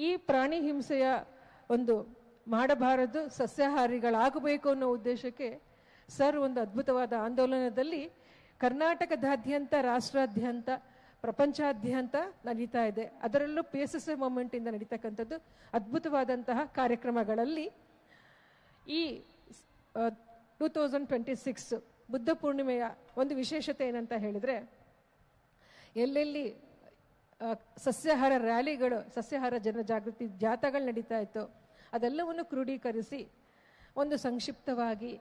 ಈ ಪ್ರಾಣಿ ಹಿಂಸೆಯ ಒಂದು ಮಾಡಬಾರದು, ಸಸ್ಯಾಹಾರಿಗಳಾಗಬೇಕು ಅನ್ನೋ ಉದ್ದೇಶಕ್ಕೆ ಸರ್ ಒಂದು ಅದ್ಭುತವಾದ ಆಂದೋಲನದಲ್ಲಿ ಕರ್ನಾಟಕದಾದ್ಯಂತ, ರಾಷ್ಟ್ರಾದ್ಯಂತ, ಪ್ರಪಂಚಾದ್ಯಂತ ನಡೀತಾ ಇದೆ. ಅದರಲ್ಲೂ PSSI ಮೂಮೆಂಟ್ ಇಂದ ನಡೀತಕ್ಕಂಥದ್ದು ಅದ್ಭುತವಾದಂತಹ ಕಾರ್ಯಕ್ರಮಗಳಲ್ಲಿ ಈ 2026 ಬುದ್ಧ ಪೂರ್ಣಿಮೆಯ ಒಂದು ವಿಶೇಷತೆ ಏನಂತ ಹೇಳಿದ್ರೆ, ಎಲ್ಲೆಲ್ಲಿ ಸಸ್ಯಾಹಾರ ರ್ಯಾಲಿಗಳು, ಸಸ್ಯಾಹಾರ ಜನಜಾಗೃತಿ ಜಾಥಾಗಳು ನಡೀತಾ ಇತ್ತು, ಅದೆಲ್ಲವನ್ನು ಕ್ರೋಢೀಕರಿಸಿ ಒಂದು ಸಂಕ್ಷಿಪ್ತವಾಗಿ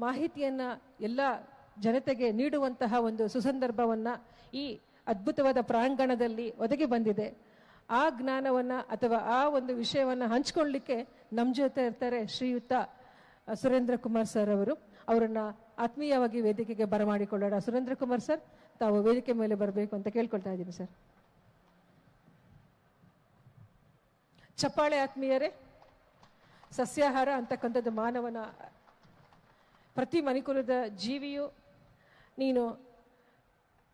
ಮಾಹಿತಿಯನ್ನು ಎಲ್ಲ ಜನತೆಗೆ ನೀಡುವಂತಹ ಒಂದು ಸುಸಂದರ್ಭವನ್ನು ಈ ಅದ್ಭುತವಾದ ಪ್ರಾಂಗಣದಲ್ಲಿ ಒದಗಿ ಬಂದಿದೆ. ಆ ಜ್ಞಾನವನ್ನು ಅಥವಾ ಆ ಒಂದು ವಿಷಯವನ್ನು ಹಂಚ್ಕೊಳ್ಳಿಕ್ಕೆ ನಮ್ಮ ಜೊತೆ ಇರ್ತಾರೆ ಶ್ರೀಯುತ ಸುರೇಂದ್ರ ಕುಮಾರ್ ಸರ್ ಅವರು. ಅವರನ್ನು ಆತ್ಮೀಯವಾಗಿ ವೇದಿಕೆಗೆ ಬರಮಾಡಿಕೊಳ್ಳೋಣ. ಸುರೇಂದ್ರ ಕುಮಾರ್ ಸರ್, ತಾವು ವೇದಿಕೆ ಮೇಲೆ ಬರಬೇಕು ಅಂತ ಕೇಳ್ಕೊಳ್ತಾ ಇದ್ದೀನಿ ಸರ್. ಚಪ್ಪಾಳೆ ಆತ್ಮೀಯರೇ. ಸಸ್ಯಾಹಾರ ಅಂತಕ್ಕಂಥದ್ದು ಮಾನವನ, ಪ್ರತಿ ಮನುಕುಲದ ಜೀವಿಯು ನೀನು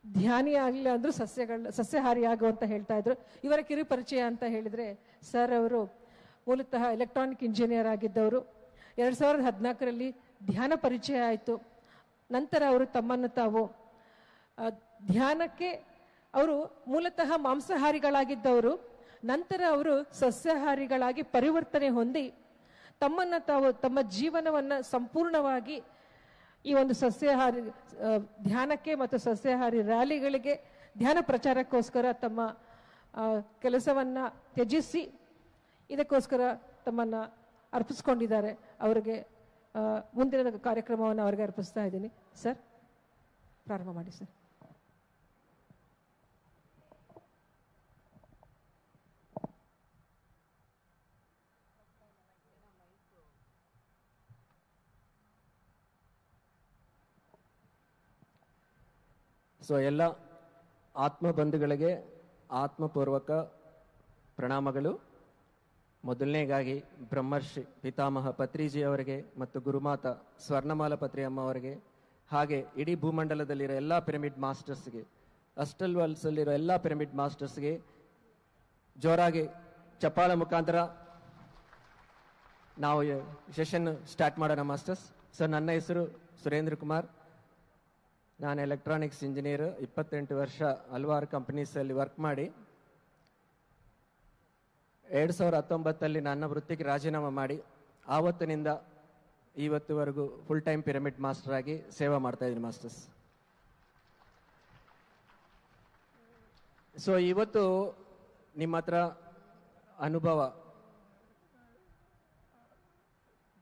ಧ್ಯಾನಿ ಆಗಲಿಲ್ಲ ಅಂದ್ರೂ ಸಸ್ಯಾಹಾರಿ ಆಗು ಅಂತ ಹೇಳ್ತಾ ಇದ್ರು. ಇವರ ಕಿರು ಪರಿಚಯ ಅಂತ ಹೇಳಿದ್ರೆ, ಸರ್ ಅವರು ಮೂಲತಃ ಎಲೆಕ್ಟ್ರಾನಿಕ್ ಇಂಜಿನಿಯರ್ ಆಗಿದ್ದವರು. 2014ರಲ್ಲಿ ಧ್ಯಾನ ಪರಿಚಯ ಆಯಿತು. ನಂತರ ಅವರು ತಮ್ಮನ್ನು ತಾವು ಧ್ಯಾನಕ್ಕೆ, ಅವರು ಮೂಲತಃ ಮಾಂಸಾಹಾರಿಗಳಾಗಿದ್ದವರು, ನಂತರ ಅವರು ಸಸ್ಯಾಹಾರಿಗಳಾಗಿ ಪರಿವರ್ತನೆ ಹೊಂದಿ ತಮ್ಮನ್ನು ತಾವು, ತಮ್ಮ ಜೀವನವನ್ನು ಸಂಪೂರ್ಣವಾಗಿ ಈ ಒಂದು ಸಸ್ಯಾಹಾರಿ ಧ್ಯಾನಕ್ಕೆ ಮತ್ತು ಸಸ್ಯಾಹಾರಿ ರ್ಯಾಲಿಗಳಿಗೆ, ಧ್ಯಾನ ಪ್ರಚಾರಕ್ಕೋಸ್ಕರ ತಮ್ಮ ಕೆಲಸವನ್ನು ತ್ಯಜಿಸಿ ಇದಕ್ಕೋಸ್ಕರ ತಮ್ಮನ್ನು ಅರ್ಪಿಸ್ಕೊಂಡಿದ್ದಾರೆ. ಅವರಿಗೆ ಮುಂದಿನ ಕಾರ್ಯಕ್ರಮವನ್ನು ಅವರಿಗೆ ಅರ್ಪಿಸ್ತಾ ಇದ್ದೀನಿ. ಸರ್, ಪ್ರಾರಂಭ ಮಾಡಿ ಸರ್. ಸೊ ಎಲ್ಲ ಆತ್ಮ ಬಂಧುಗಳಿಗೆ ಆತ್ಮಪೂರ್ವಕ ಪ್ರಣಾಮಗಳು. ಮೊದಲನೇಗಾಗಿ ಬ್ರಹ್ಮರ್ಷಿ ಪಿತಾಮಹ ಪತ್ರಿಜಿ ಅವರಿಗೆ ಮತ್ತು ಗುರುಮಾತಾ ಸ್ವರ್ಣಮಾಲ ಪತ್ರಿ ಅಮ್ಮ ಅವರಿಗೆ, ಹಾಗೆ ಇಡೀ ಭೂಮಂಡಲದಲ್ಲಿರೋ ಎಲ್ಲ ಪಿರಮಿಡ್ ಮಾಸ್ಟರ್ಸ್ಗೆ, ಅಸ್ಟಲ್ ವರ್ಲ್ಡ್ಸಲ್ಲಿರೋ ಎಲ್ಲ ಪಿರಮಿಡ್ ಮಾಸ್ಟರ್ಸ್ಗೆ ಜೋರಾಗಿ ಚಪ್ಪಾಳ ಮುಖಾಂತರ ನಾವು ಸೆಷನ್ ಸ್ಟಾರ್ಟ್ ಮಾಡೋಣ. ಮಾಸ್ಟರ್ಸ್ ಸರ್, ನನ್ನ ಹೆಸರು ಸುರೇಂದ್ರ ಕುಮಾರ್. ನಾನು ಎಲೆಕ್ಟ್ರಾನಿಕ್ಸ್ ಇಂಜಿನಿಯರ್. 28 ವರ್ಷ ಹಲವಾರು ಕಂಪನೀಸಲ್ಲಿ ವರ್ಕ್ ಮಾಡಿ 2019 ನನ್ನ ವೃತ್ತಿಗೆ ರಾಜೀನಾಮೆ ಮಾಡಿ ಆವತ್ತಿನಿಂದ ಇವತ್ತುವರೆಗೂ ಫುಲ್ ಟೈಮ್ ಪಿರಮಿಡ್ ಮಾಸ್ಟರ್ ಆಗಿ ಸೇವೆ ಮಾಡ್ತಾ ಇದ್ದೀನಿ ಮಾಸ್ಟರ್ಸ್. ಸೊ ಇವತ್ತು ನಿಮ್ಮ ಹತ್ರ ಅನುಭವ,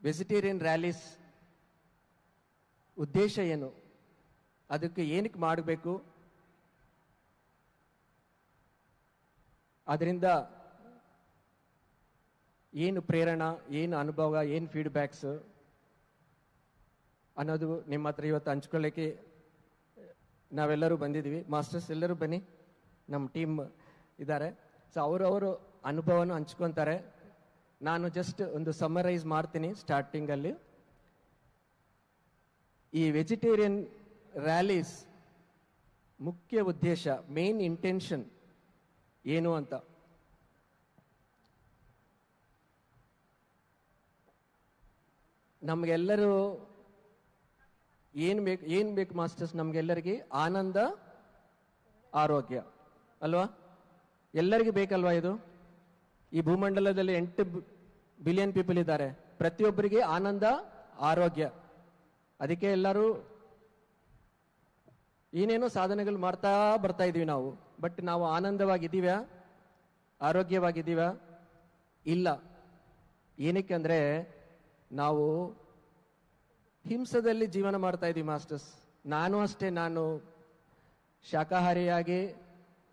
ವೆಜಿಟೇರಿಯನ್ ರ್ಯಾಲೀಸ್ ಉದ್ದೇಶ ಏನು, ಅದಕ್ಕೆ ಏನಕ್ಕೆ ಮಾಡಬೇಕು, ಅದರಿಂದ ಏನು ಪ್ರೇರಣೆ, ಏನು ಅನುಭವ, ಏನು ಫೀಡ್ಬ್ಯಾಕ್ಸ್ ಅನ್ನೋದು ನಿಮ್ಮ ಹತ್ರ ಇವತ್ತು ಹಂಚ್ಕೊಳ್ಳಿಕ್ಕೆ ನಾವೆಲ್ಲರೂ ಬಂದಿದ್ದೀವಿ. ಮಾಸ್ಟರ್ಸ್ ಎಲ್ಲರೂ ಬನ್ನಿ, ನಮ್ಮ ಟೀಮ್ ಇದ್ದಾರೆ. ಸೊ ಅವರವರು ಅನುಭವನ ಹಂಚ್ಕೊತಾರೆ. ನಾನು ಜಸ್ಟ್ ಒಂದು ಸಮ್ಮರೈಸ್ ಮಾಡ್ತೀನಿ ಸ್ಟಾರ್ಟಿಂಗಲ್ಲಿ. ಈ ವೆಜಿಟೇರಿಯನ್ ರ್ಯಾಲೀಸ್ ಮುಖ್ಯ ಉದ್ದೇಶ, ಮೇನ್ ಇಂಟೆನ್ಷನ್ ಏನು ಅಂತ. ನಮಗೆಲ್ಲರೂ ಏನು ಬೇಕು ಮಾಸ್ಟರ್ಸ್? ನಮಗೆಲ್ಲರಿಗೆ ಆನಂದ, ಆರೋಗ್ಯ ಅಲ್ವಾ? ಎಲ್ಲರಿಗೂ ಬೇಕಲ್ವಾ ಇದು? ಈ ಭೂಮಂಡಲದಲ್ಲಿ 8 ಬಿಲಿಯನ್ ಪೀಪಲ್ ಇದ್ದಾರೆ. ಪ್ರತಿಯೊಬ್ಬರಿಗೆ ಆನಂದ, ಆರೋಗ್ಯ. ಅದಕ್ಕೆ ಎಲ್ಲರೂ ಏನೇನೋ ಸಾಧನೆಗಳು ಮಾಡ್ತಾ ಬರ್ತಾ ಇದೀವಿ ನಾವು. ಬಟ್ ನಾವು ಆನಂದವಾಗಿದ್ದೀವ್ಯಾ, ಆರೋಗ್ಯವಾಗಿದ್ದೀವ್ಯಾ? ಇಲ್ಲ. ಏನಕ್ಕೆ ಅಂದ್ರೆ ನಾವು ಹಿಂಸದಲ್ಲಿ ಜೀವನ ಮಾಡ್ತಾ ಇದೀವಿ ಮಾಸ್ಟರ್ಸ್. ನಾನು ಅಷ್ಟೇ, ನಾನು ಶಾಕಾಹಾರಿಯಾಗಿ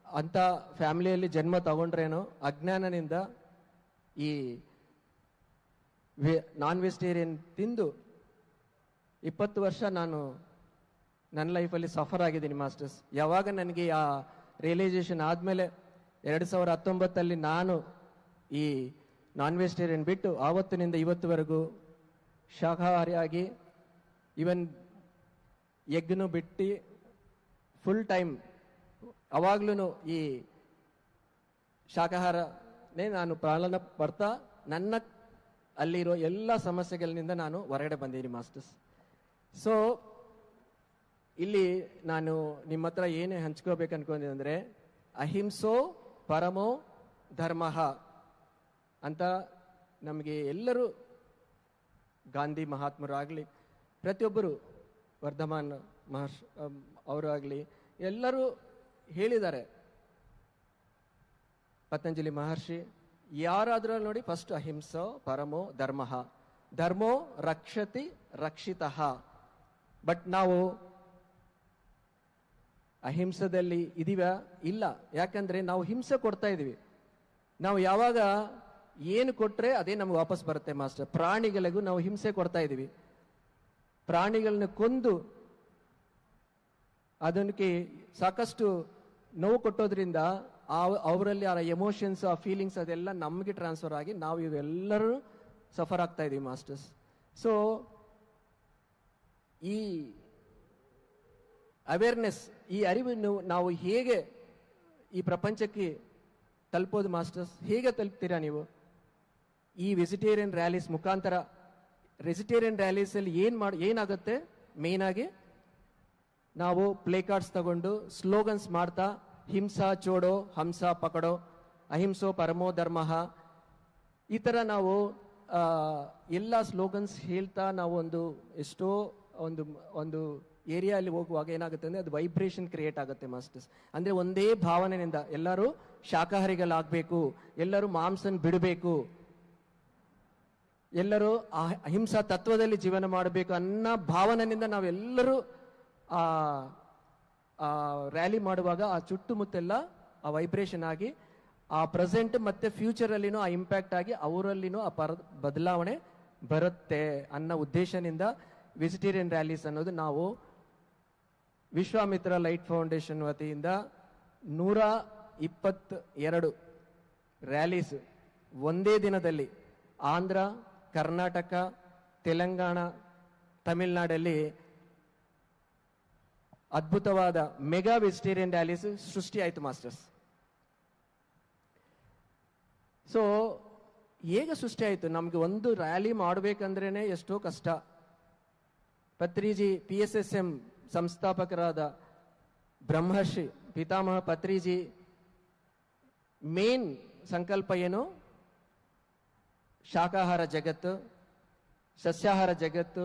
ಅಂತ ಫ್ಯಾಮಿಲಿಯಲ್ಲಿ ಜನ್ಮ ತಗೊಂಡ್ರೇನೋ ಅಜ್ಞಾನದಿಂದ ಈ ನಾನ್ ವೆಜಿಟೇರಿಯನ್ ತಿಂದು 20 ವರ್ಷ ನಾನು ನನ್ನ ಲೈಫಲ್ಲಿ ಸಫರ್ ಆಗಿದ್ದೀನಿ ಮಾಸ್ಟರ್ಸ್. ಯಾವಾಗ ನನಗೆ ಆ ರಿಯಲೈಸೇಷನ್ ಆದಮೇಲೆ 2019 ನಾನು ಈ ನಾನ್ ವೆಜಿಟೇರಿಯನ್ ಬಿಟ್ಟು ಆವತ್ತಿನಿಂದ ಇವತ್ತುವರೆಗೂ ಶಾಕಾಹಾರಿಯಾಗಿ, ಇವನ್ ಎಗ್ನು ಬಿಟ್ಟು ಫುಲ್ ಟೈಮ್ ಅವಾಗ್ಲೂ ಈ ಶಾಕಾಹಾರ ನಾನು ಪಾಲನ ಬರ್ತಾ ನನ್ನ ಅಲ್ಲಿರೋ ಎಲ್ಲ ಸಮಸ್ಯೆಗಳಿಂದ ನಾನು ಹೊರಗಡೆ ಬಂದಿದ್ದೀನಿ ಮಾಸ್ಟರ್ಸ್. ಸೊ ಇಲ್ಲಿ ನಾನು ನಿಮ್ಮ ಹತ್ರ ಏನೇ ಹಂಚ್ಕೋಬೇಕು ಅನ್ಕೊಂಡಿದ್ದೆ ಅಂದರೆ, ಅಹಿಂಸೋ ಪರಮೋ ಧರ್ಮ ಅಂತ ನಮಗೆ ಎಲ್ಲರೂ, ಗಾಂಧಿ ಮಹಾತ್ಮರಾಗಲಿ, ಪ್ರತಿಯೊಬ್ಬರು ವರ್ಧಮಾನ್ ಅವರು ಆಗಲಿ ಎಲ್ಲರೂ ಹೇಳಿದ್ದಾರೆ. ಪತಂಜಲಿ ಮಹರ್ಷಿ ಯಾರಾದ್ರೂ ನೋಡಿ ಫಸ್ಟ್ ಅಹಿಂಸೋ ಪರಮೋ ಧರ್ಮ, ಧರ್ಮೋ ರಕ್ಷತಿ ರಕ್ಷಿತಃ. ಬಟ್ ನಾವು ಅಹಿಂಸದಲ್ಲಿ ಇದೀವ? ಇಲ್ಲ. ಯಾಕಂದ್ರೆ ನಾವು ಹಿಂಸೆ ಕೊಡ್ತಾ ಇದೀವಿ. ನಾವು ಯಾವಾಗ ಏನು ಕೊಟ್ರೆ ಅದೇ ನಮ್ಗೆ ವಾಪಸ್ ಬರುತ್ತೆ ಮಾಸ್ಟರ್. ಪ್ರಾಣಿಗಳಿಗೂ ನಾವು ಹಿಂಸೆ ಕೊಡ್ತಾ ಇದೀವಿ. ಪ್ರಾಣಿಗಳನ್ನ ಕೊಂದು ಅದಕ್ಕೆ ಸಾಕಷ್ಟು ನೋವು ಕೊಟ್ಟೋದ್ರಿಂದ ಅವರಲ್ಲಿ ಆ ಎಮೋಷನ್ಸ್, ಆ ಫೀಲಿಂಗ್ಸ್ ಅದೆಲ್ಲ ನಮಗೆ ಟ್ರಾನ್ಸ್ಫರ್ ಆಗಿ ನಾವು ಇವೆಲ್ಲರೂ ಸಫರ್ ಆಗ್ತಾ ಇದೀವಿ ಮಾಸ್ಟರ್ಸ್. ಸೊ ಈ ಅವೇರ್ನೆಸ್, ಈ ಅರಿವನ್ನು ನಾವು ಹೇಗೆ ಈ ಪ್ರಪಂಚಕ್ಕೆ ತಲುಪೋದು ಮಾಸ್ಟರ್ಸ್? ಹೇಗೆ ತಲುಪ್ತೀರಾ ನೀವು? ಈ ವೆಜಿಟೇರಿಯನ್ ರ್ಯಾಲೀಸ್ ಮುಖಾಂತರ. ವೆಜಿಟೇರಿಯನ್ ರ್ಯಾಲೀಸ್ ಅಲ್ಲಿ ಏನಾಗುತ್ತೆ ಮೇನ್ ಆಗಿ, ನಾವು ಪ್ಲೇ ಕಾರ್ಡ್ಸ್ ತಗೊಂಡು ಸ್ಲೋಗನ್ಸ್ ಮಾಡ್ತಾ, ಹಿಂಸಾ ಚೋಡೋ ಹಂಸಾ ಪಕಡೋ, ಅಹಿಂಸೋ ಪರಮೋ ಧರ್ಮ, ಈ ತರ ನಾವು ಎಲ್ಲ ಸ್ಲೋಗನ್ಸ್ ಹೇಳ್ತಾ ನಾವು ಎಷ್ಟೋ ಒಂದು ಏರಿಯಾದಲ್ಲಿ ಹೋಗುವಾಗ ಏನಾಗುತ್ತೆ ಅಂದ್ರೆ ಅದು ವೈಬ್ರೇಷನ್ ಕ್ರಿಯೇಟ್ ಆಗುತ್ತೆ ಮಾಸ್ಟರ್ಸ್. ಅಂದ್ರೆ ಒಂದೇ ಭಾವನೆಯಿಂದ ಎಲ್ಲರೂ ಶಾಕಾಹಾರಿಗಳಾಗಬೇಕು, ಎಲ್ಲರೂ ಮಾಂಸನ್ ಬಿಡಬೇಕು, ಎಲ್ಲರೂ ಅಹಿಂಸಾ ತತ್ವದಲ್ಲಿ ಜೀವನ ಮಾಡಬೇಕು ಅನ್ನೋ ಭಾವನೆಯಿಂದ ನಾವೆಲ್ಲರೂ ರ್ಯಾಲಿ ಮಾಡುವಾಗ ಆ ಸುತ್ತಮುತ್ತೆಲ್ಲ ಆ ವೈಬ್ರೇಷನ್ ಆಗಿ ಆ ಪ್ರೆಸೆಂಟ್ ಮತ್ತೆ ಫ್ಯೂಚರ್ ಅಲ್ಲಿನೂ ಆ ಇಂಪ್ಯಾಕ್ಟ್ ಆಗಿ ಅವರಲ್ಲಿನೂ ಆ ಬದಲಾವಣೆ ಬರುತ್ತೆ ಅನ್ನೋ ಉದ್ದೇಶದಿಂದ ವೆಜಿಟೇರಿಯನ್ ರ್ಯಾಲೀಸ್ ಅನ್ನೋದು ನಾವು ವಿಶ್ವಾಮಿತ್ರ ಲೈಟ್ ಫೌಂಡೇಶನ್ ವತಿಯಿಂದ 122 ರ್ಯಾಲೀಸ್ ಒಂದೇ ದಿನದಲ್ಲಿ ಆಂಧ್ರ, ಕರ್ನಾಟಕ, ತೆಲಂಗಾಣ, ತಮಿಳುನಾಡಲ್ಲಿ ಅದ್ಭುತವಾದ ಮೆಗಾ ವೆಜಿಟೇರಿಯನ್ ರ್ಯಾಲೀಸ್ ಸೃಷ್ಟಿ ಆಯಿತು ಮಾಸ್ಟರ್ಸ್. ಸೊ ಹೇಗೆ ಸೃಷ್ಟಿ ಆಯಿತು? ನಮ್ಗೆ ಒಂದು ರ್ಯಾಲಿ ಮಾಡಬೇಕಂದ್ರೇನೆ ಎಷ್ಟೋ ಕಷ್ಟ. ಪತ್ರಿಜಿ PSSM ಸಂಸ್ಥಾಪಕರಾದ ಬ್ರಹ್ಮರ್ಷಿ ಪಿತಾಮಹ ಪತ್ರಿಜಿ ಮೇನ್ ಸಂಕಲ್ಪ ಏನು? ಶಾಕಾಹಾರ ಜಗತ್ತು, ಸಸ್ಯಾಹಾರ ಜಗತ್ತು,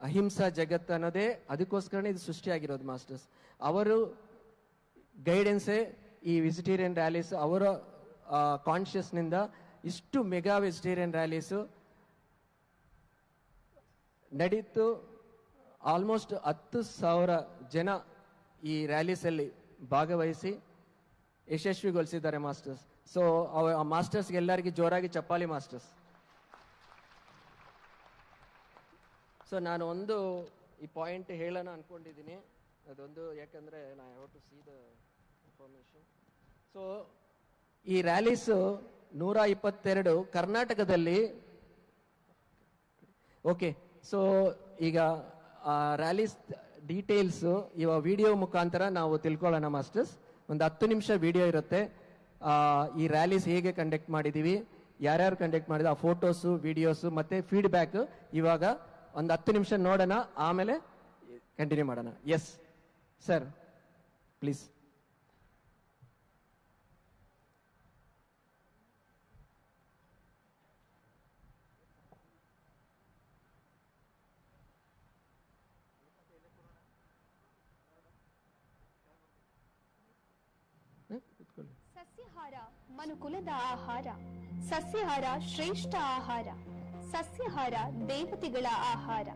ಅಹಿಂಸಾ ಜಗತ್ತು ಅನ್ನೋದೇ. ಅದಕ್ಕೋಸ್ಕರನೇ ಇದು ಸೃಷ್ಟಿಯಾಗಿರೋದು ಮಾಸ್ಟರ್ಸ್. ಅವರು ಗೈಡೆನ್ಸೇ ಈ ವೆಜಿಟೇರಿಯನ್ ರ್ಯಾಲೀಸ್. ಅವರ ಕಾನ್ಶಿಯಸ್ನಿಂದ ಇಷ್ಟು ಮೆಗಾ ವೆಜಿಟೇರಿಯನ್ ರ್ಯಾಲೀಸು ನಡೀತು. ಆಲ್ಮೋಸ್ಟ್ 10,000 ಜನ ಈ ರ್ಯಾಲೀಸಲ್ಲಿ ಭಾಗವಹಿಸಿ ಯಶಸ್ವಿಗೊಳಿಸಿದ್ದಾರೆ ಮಾಸ್ಟರ್ಸ್. ಸೊ ಆ ಮಾಸ್ಟರ್ಸ್ಗೆ ಎಲ್ಲರಿಗೂ ಜೋರಾಗಿ ಚಪ್ಪಾಳಿ ಮಾಸ್ಟರ್ಸ್. ಸೊ ನಾನು ಈ ಪಾಯಿಂಟ್ ಹೇಳೋಣ ಅನ್ಕೊಂಡಿದ್ದೀನಿ. ಅದೊಂದು ಯಾಕಂದ್ರೆ ನಾ have to see the information. So ಈ ರ್ಯಾಲೀಸ್ 122 ಕರ್ನಾಟಕದಲ್ಲಿ. ಓಕೆ, ಸೊ ಈಗ ರ್ಯಾಲೀಸ್ ಡೀಟೇಲ್ಸ್ ಇವಾಗ ವಿಡಿಯೋ ಮುಖಾಂತರ ನಾವು ತಿಳ್ಕೊಳ್ಳೋಣ ಮಾಸ್ಟರ್ಸ್. ಒಂದು 10 ನಿಮಿಷ ವಿಡಿಯೋ ಇರುತ್ತೆ. ಈ ರ್ಯಾಲೀಸ್ ಹೇಗೆ ಕಂಡಕ್ಟ್ ಮಾಡಿದೀವಿ, ಯಾರ್ಯಾರು ಕಂಡಕ್ಟ್ ಮಾಡಿದ ಆ ಫೋಟೋಸು, ವಿಡಿಯೋಸು ಮತ್ತೆ ಫೀಡ್ಬ್ಯಾಕ್ ಇವಾಗ ಒಂದು 10 ನಿಮಿಷ ನೋಡೋಣ, ಆಮೇಲೆ ಕಂಟಿನ್ಯೂ ಮಾಡೋಣ. Yes sir, please. ಸಸ್ಯಾಹಾರ ಮನುಕುಲದ ಆಹಾರ, ಸಸ್ಯಾಹಾರ ಶ್ರೇಷ್ಠ ಆಹಾರ, ಸಸ್ಯಾಹಾರ ದೇವತೆಗಳ ಆಹಾರ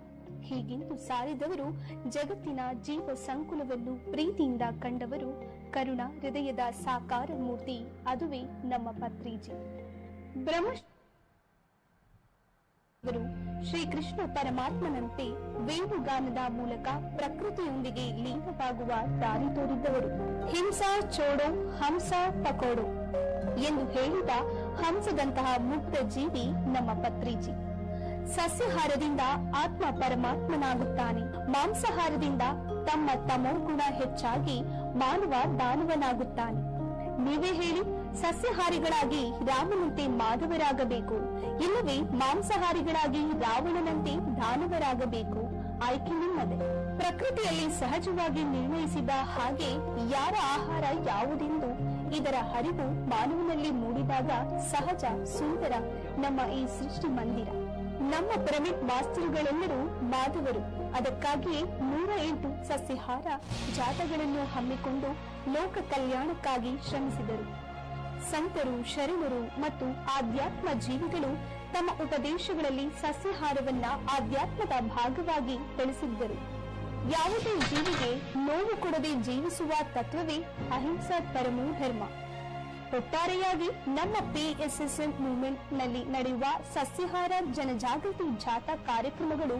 ಹೀಗೆಂದು ಸಾರಿದವರು, ಜಗತ್ತಿನ ಜೀವ ಸಂಕುಲವನ್ನು ಪ್ರೀತಿಯಿಂದ ಕಂಡವರು, ಕರುಣ ಹೃದಯದ ಸಾಕಾರ ಮೂರ್ತಿ ಅದುವೇ ನಮ್ಮ ಪತ್ರಿಜಿ. ಶ್ರೀಕೃಷ್ಣ ಪರಮಾತ್ಮನಂತೆ ವೇಣುಗಾನದ ಮೂಲಕ ಪ್ರಕೃತಿಯೊಂದಿಗೆ ಲೀನವಾಗುವ ದಾರಿ ತೋರಿದ್ದವರು. ಹಿಂಸಾ ಚೋಡೋ ಹಂಸಾ ಪಕೋಡೋ ಎಂದು ಹೇಳಿದ ಹಂಸದಂತಹ ಮುಗ್ಧ ಜೀವಿ ನಮ್ಮ ಪತ್ರಿಜಿ. ಸಸ್ಯಾಹಾರದಿಂದ ಆತ್ಮ ಪರಮಾತ್ಮನಾಗುತ್ತಾನೆ, ಮಾಂಸಾಹಾರದಿಂದ ತಮ್ಮ ತಮೋಗುಣ ಹೆಚ್ಚಾಗಿ ಮಾನವ ದಾನವನಾಗುತ್ತಾನೆ. ನೀವೇ ಹೇಳಿ, ಸಸ್ಯಾಹಾರಿಗಳಾಗಿ ರಾಮನಂತೆ ಮಾಧವರಾಗಬೇಕು, ಇಲ್ಲವೇ ಮಾಂಸಾಹಾರಿಗಳಾಗಿ ರಾವಣನಂತೆ ದಾನವರಾಗಬೇಕು. ಆಯ್ಕೆ ನಿಮ್ಮದೇ. ಪ್ರಕೃತಿಯಲ್ಲಿ ಸಹಜವಾಗಿ ನಿರ್ಣಯಿಸಿದ ಹಾಗೆ ಯಾರ ಆಹಾರ ಯಾವುದೆಂದು ಇದರ ಅರಿವು ಮಾನವನಲ್ಲಿ ಮೂಡಿದಾಗ ಸಹಜ ಸುಂದರ ನಮ್ಮ ಈ ಸೃಷ್ಟಿ ಮಂದಿರ. ನಮ್ಮ ಪಿರಮಿಡ್ ಮಾಸ್ತರುಗಳೆಲ್ಲರೂ ಮಾಧವರು. ಅದಕ್ಕಾಗಿಯೇ 108 ಸಸ್ಯಾಹಾರ ಜಾತಗಳನ್ನು ಹಮ್ಮಿಕೊಂಡು ಲೋಕ ಕಲ್ಯಾಣಕ್ಕಾಗಿ ಶ್ರಮಿಸಿದರು. ಸಂತರು, ಶರಣರು ಮತ್ತು ಆಧ್ಯಾತ್ಮ ಜೀವಿಗಳು ತಮ್ಮ ಉಪದೇಶಗಳಲ್ಲಿ ಸಸ್ಯಾಹಾರವನ್ನ ಆಧ್ಯಾತ್ಮದ ಭಾಗವಾಗಿ ತಿಳಿಸಿದ್ದರು. ಯಾವುದೇ ಜೀವಿಗೆ ನೋವು ಕೊಡದೆ ಜೀವಿಸುವ ತತ್ವವೇ ಅಹಿಂಸಾ ಪರಮೋ ಧರ್ಮ. ಒಟ್ಟಾರೆಯಾಗಿ ನಮ್ಮ PSSM ಮೂವ್ಮೆಂಟ್ ನಲ್ಲಿ ನಡೆಯುವ ಸಸ್ಯಾಹಾರ ಜನಜಾಗೃತಿ ಜಾಥಾ ಕಾರ್ಯಕ್ರಮಗಳು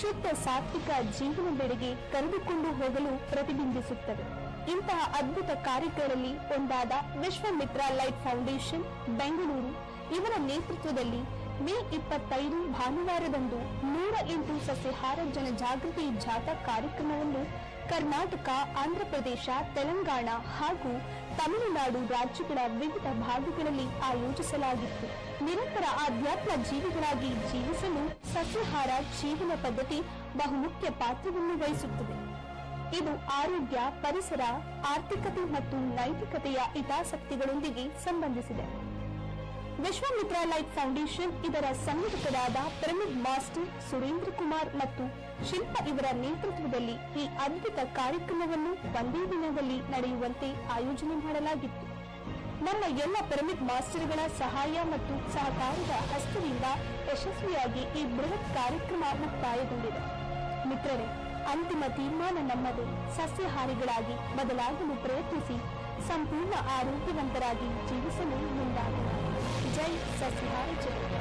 ಶುದ್ಧ ಸಾತ್ವಿಕ ಜೀವನದೆಡೆಗೆ ಕರೆದುಕೊಂಡು ಹೋಗಲು ಪ್ರತಿಬಿಂಬಿಸುತ್ತವೆ. ಇಂತಹ ಅದ್ಭುತ ಕಾರ್ಯಗಳಲ್ಲಿ ಒಂದಾದ ವಿಶ್ವಮಿತ್ರ ಲೈಟ್ ಫೌಂಡೇಶನ್ ಬೆಂಗಳೂರು ಇವರ ನೇತೃತ್ವದಲ್ಲಿ ಮೇ 25 ಭಾನುವಾರದಂದು 108 ಸಸ್ಯಾಹಾರ ಜನಜಾಗೃತಿ ಜಾಥಾ ಕಾರ್ಯಕ್ರಮವನ್ನು ಕರ್ನಾಟಕ, ಆಂಧ್ರಪ್ರದೇಶ, ತೆಲಂಗಾಣ ಹಾಗೂ ತಮಿಳುನಾಡು ರಾಜ್ಯಗಳ ವಿವಿಧ ಭಾಗಗಳಲ್ಲಿ ಆಯೋಜಿಸಲಾಗಿತ್ತು. ನಿರಂತರ ಆಧ್ಯಾತ್ಮ ಜೀವಿಗಳಾಗಿ ಜೀವಿಸಲು ಸಸ್ಯಾಹಾರ ಜೀವನ ಪದ್ಧತಿ ಬಹುಮುಖ್ಯ ಪಾತ್ರವನ್ನು ವಹಿಸುತ್ತದೆ. ಇದು ಆರೋಗ್ಯ, ಪರಿಸರ, ಆರ್ಥಿಕತೆ ಮತ್ತು ನೈತಿಕತೆಯ ಹಿತಾಸಕ್ತಿಗಳೊಂದಿಗೆ ಸಂಬಂಧಿಸಿದೆ. ವಿಶ್ವಮಿತ್ರ ಲೈಟ್ ಫೌಂಡೇಶನ್ ಇದರ ಸಂಯೋಜಕರಾದ ಪಿರಮಿಡ್ ಮಾಸ್ಟರ್ ಸುರೇಂದ್ರ ಕುಮಾರ್ ಮತ್ತು ಶಿಲ್ಪ ಇವರ ನೇತೃತ್ವದಲ್ಲಿ ಈ ಅದ್ಭುತ ಕಾರ್ಯಕ್ರಮವನ್ನು ಒಂದೇ ದಿನದಲ್ಲಿ ನಡೆಯುವಂತೆ ಆಯೋಜನೆ ಮಾಡಲಾಗಿತ್ತು. ನಮ್ಮ ಎಲ್ಲ ಪಿರಮಿಡ್ ಮಾಸ್ಟರ್ಗಳ ಸಹಾಯ ಮತ್ತು ಸಹಕಾರದ ಹಸ್ತದಿಂದ ಯಶಸ್ವಿಯಾಗಿ ಈ ಬೃಹತ್ ಕಾರ್ಯಕ್ರಮ ಮುಕ್ತಾಯಗೊಂಡಿದೆ. ಮಿತ್ರರೇ, ಅಂತಿಮ ತೀರ್ಮಾನ ನಮ್ಮದೇ. ಸಸ್ಯಾಹಾರಿಗಳಾಗಿ ಬದಲಾಗಲು ಪ್ರಯತ್ನಿಸಿ ಸಂಪೂರ್ಣ ಆರೋಗ್ಯವಂತರಾಗಿ ಜೀವಿಸಲು ಮುಂದಾಗೋಣ. ಜೈ ಸಸ್ಯಾಹಾರ ಜಗತ್ತು.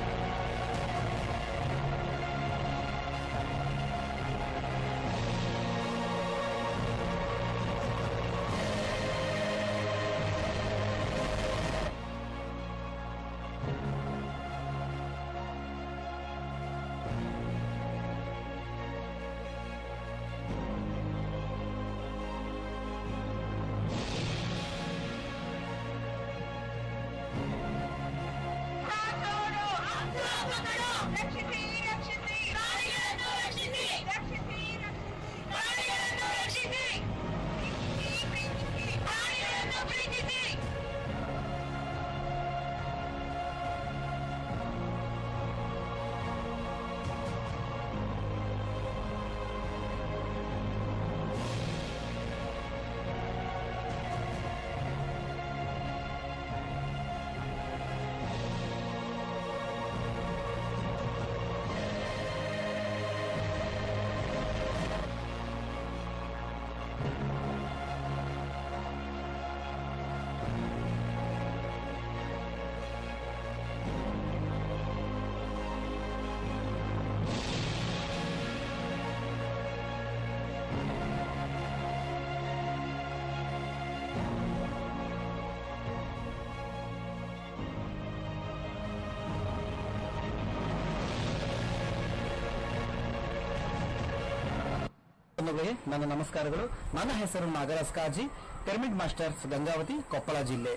ನನ್ನ ನಮಸ್ಕಾರಗಳು. ನನ್ನ ಹೆಸರು ನಾಗರಾಜ್ ಕಾಜಿ, ಪಿರಮಿಡ್ ಮಾಸ್ಟರ್ಸ್ ಗಂಗಾವತಿ, ಕೊಪ್ಪಳ ಜಿಲ್ಲೆ.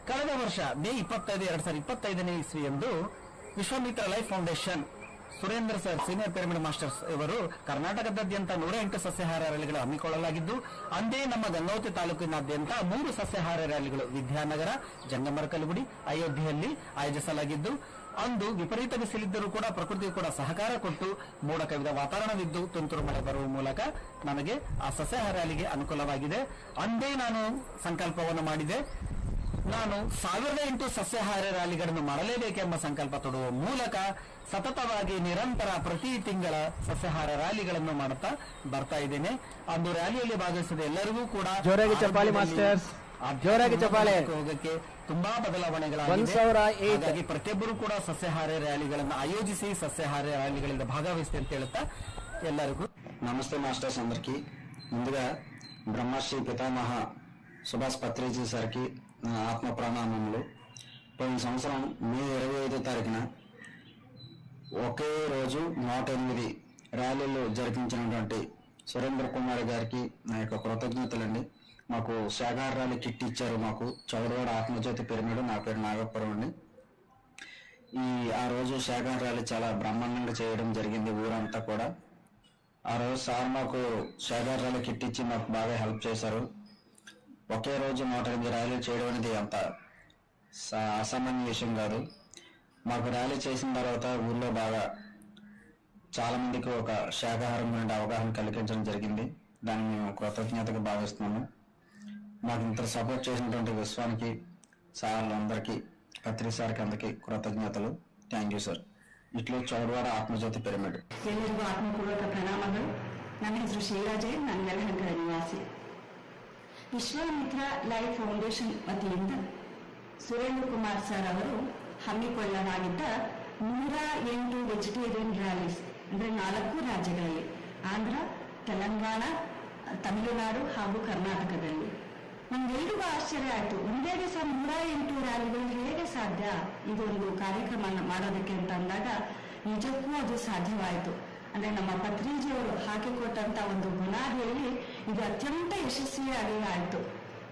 ಕಳೆದ ವರ್ಷ ಮೇ 25, 2025ನೇ ಇಸ್ವಿಯಂದು Vishwamitra life foundation Surendra sir senior pyramid masters ಇವರು ಕರ್ನಾಟಕದಾದ್ಯಂತ 108 ಸಸ್ಯಾಹಾರ ರ್ಯಾಲಿಗಳು ಹಮ್ಮಿಕೊಳ್ಳಲಾಗಿದ್ದು, ಅಂದೇ ನಮ್ಮ ಗಂಗಾವತಿ ತಾಲೂಕಿನಾದ್ಯಂತ 3 ಸಸ್ಯಾಹಾರ ರ್ಯಾಲಿಗಳು ವಿದ್ಯಾನಗರ, ಜಂಗಮರ ಕಲಬುಡಿ, ಅಯೋಧ್ಯೆಯಲ್ಲಿ ಆಯೋಜಿಸಲಾಗಿದ್ದು, ಅಂದು ವಿಪರೀತ ಬಿಸಿಲಿದ್ದರೂ ಕೂಡ ಪ್ರಕೃತಿಯು ಕೂಡ ಸಹಕಾರ ಕೊಟ್ಟು ಮೋಡ ಕವಿದ ವಾತಾವರಣವಿದ್ದು ತುಂತುರು ಮಳೆ ಬರುವ ಮೂಲಕ ನಮಗೆ ಆ ಸಸ್ಯಾಹಾರ ರ್ಯಾಲಿಗೆ ಅನುಕೂಲವಾಗಿದೆ. ಅಂದೇ ನಾನು ಸಂಕಲ್ಪವನ್ನು ಮಾಡಿದೆ. ನಾನು 1008 ಸಸ್ಯಾಹಾರ ರ್ಯಾಲಿಗಳನ್ನು ಮಾಡಲೇಬೇಕೆಂಬ ಸಂಕಲ್ಪ ತೊಡುವ ಮೂಲಕ ಸತತವಾಗಿ ನಿರಂತರ ಪ್ರತಿ ತಿಂಗಳ ಸಸ್ಯಾಹಾರ ರ್ಯಾಲಿಗಳನ್ನು ಮಾಡುತ್ತಾ ಬರ್ತಾ ಇದ್ದೇನೆ. ಅಂದು ರ್ಯಾಲಿಯಲ್ಲಿ ಭಾಗವಹಿಸಿದ ಎಲ್ಲರಿಗೂ ಕೂಡ ಜೋರಾಗಿ ಚಪ್ಪಾಳೆ ಮಾಸ್ಟರ್ಸ್, ಜೋರಾಗಿ ಚಪ್ಪಾಳೆ. ಹೋಗಕ್ಕೆ ತುಂಬಾ ಬದಲಾವಣೆಗಳಾಗಿ ಪ್ರತಿಯೊಬ್ಬರು ಕೂಡ ಸಸ್ಯಾಹಾರ ರ್ಯಾಲಿಗಳನ್ನು ಆಯೋಜಿಸಿ ಸಸ್ಯಾಹಾರ ರ್ಯಾಲಿಗಳಿಂದ భాగవహిస్తే ಅಂತ ಹೇಳುತ್ತಾ ಎಲ್ಲರಿಗೂ నమస్తే మాస్టర్స్ అందరికి. ముందుగా బ్రహ్మశ్రీ పితామహ సుభాష్ పత్రిజీ సార్కి నా ఆత్మ ప్రణామములు. పోయిన సంవత్సరం మే 25వ తారీఖున ఒకే రోజు 108 ర్యాలీలు జరిపించినటువంటి సురేంద్ర కుమార్ గారికి నా యొక్క కృతజ్ఞతలండి. మాకు శాఖాహార ర్యాలీ కిట్ ఇచ్చారు. మాకు చౌడవాడ ఆత్మజ్యోతి పిరమిడ్, నా పేరు నాగపురం అండి. ఆ రోజు శాఖాహార ర్యాలీ చాలా బ్రహ్మాండంగా చేయడం జరిగింది ఊరంతా కూడా. ఆ రోజు సార్ మాకు శాఖాహార ర్యాలీ కిట్ ఇచ్చి మాకు బాగా హెల్ప్ చేశారు. ఒకే రోజు 108 ర్యాలీలు చేయడం అనేది అంత అసామాన్య విషయం కాదు. మాకు ర్యాలీ చేసిన తర్వాత ఊర్లో బాగా చాలా మందికి ఒక శాఖాహారం గురించి అవగాహన కలిగించడం జరిగింది. దాన్ని మేము కృతజ్ఞతగా భావిస్తున్నాము. మాకు ఇంత సపోర్ట్ చేసినటువంటి విశ్వానికి, సార్లందరికీ, పత్రి సార్కి అందరికీ కృతజ్ఞతలు. Thank you sir. ಇಟ್ಲು ಚೌಡವಾಡ ಆತ್ಮಜ್ಯೋತಿ ಪಿರಮಿಡ್. ಎಲ್ಲರಿಗೂ ಆತ್ಮಪೂರ್ವಕ ಪ್ರಣಾಮಗಳು. ನನ್ನ ಹೆಸರು ಶೈಲಾಜೆ, ನಾನು ಯಲಹಂಕ ನಿವಾಸಿ. ವಿಶ್ವಾಮಿತ್ರ ಲೈಫ್ ಫೌಂಡೇಶನ್ ವತಿಯಿಂದ ಸುರೇಂದ್ರ ಕುಮಾರ್ ಸರ್ ಅವರು ಹಮ್ಮಿಕೊಳ್ಳಲಾಗಿದ್ದ 108 ವೆಜಿಟೇರಿಯನ್ ರ್ಯಾಲೀಸ್, ಅಂದರೆ 4 ರಾಜ್ಯಗಳಲ್ಲಿ, ಆಂಧ್ರ, ತೆಲಂಗಾಣ, ತಮಿಳುನಾಡು ಹಾಗೂ ಕರ್ನಾಟಕದಲ್ಲಿ. ನಮ್ಗೆಲ್ರಿಗೂ ಆಶ್ಚರ್ಯ ಆಯಿತು, ಒಂದೇ ದಿವಸ 108 ರ್ಯಾಲಿಗಳು ಹೇಗೆ ಸಾಧ್ಯ ಇದೊಂದು ಕಾರ್ಯಕ್ರಮ ಮಾಡೋದಕ್ಕೆ ಅಂತ ಅಂದಾಗ ನಿಜಕ್ಕೂ ಅದು ಸಾಧ್ಯವಾಯಿತು. ಅಂದ್ರೆ ನಮ್ಮ ಪತ್ರಿಜಿಯವರು ಹಾಕಿಕೊಟ್ಟಂತ ಒಂದು ಬುನಾದಿಯಲ್ಲಿ ಇದು ಅತ್ಯಂತ ಯಶಸ್ವಿಯಾಗಿ ಆಯಿತು.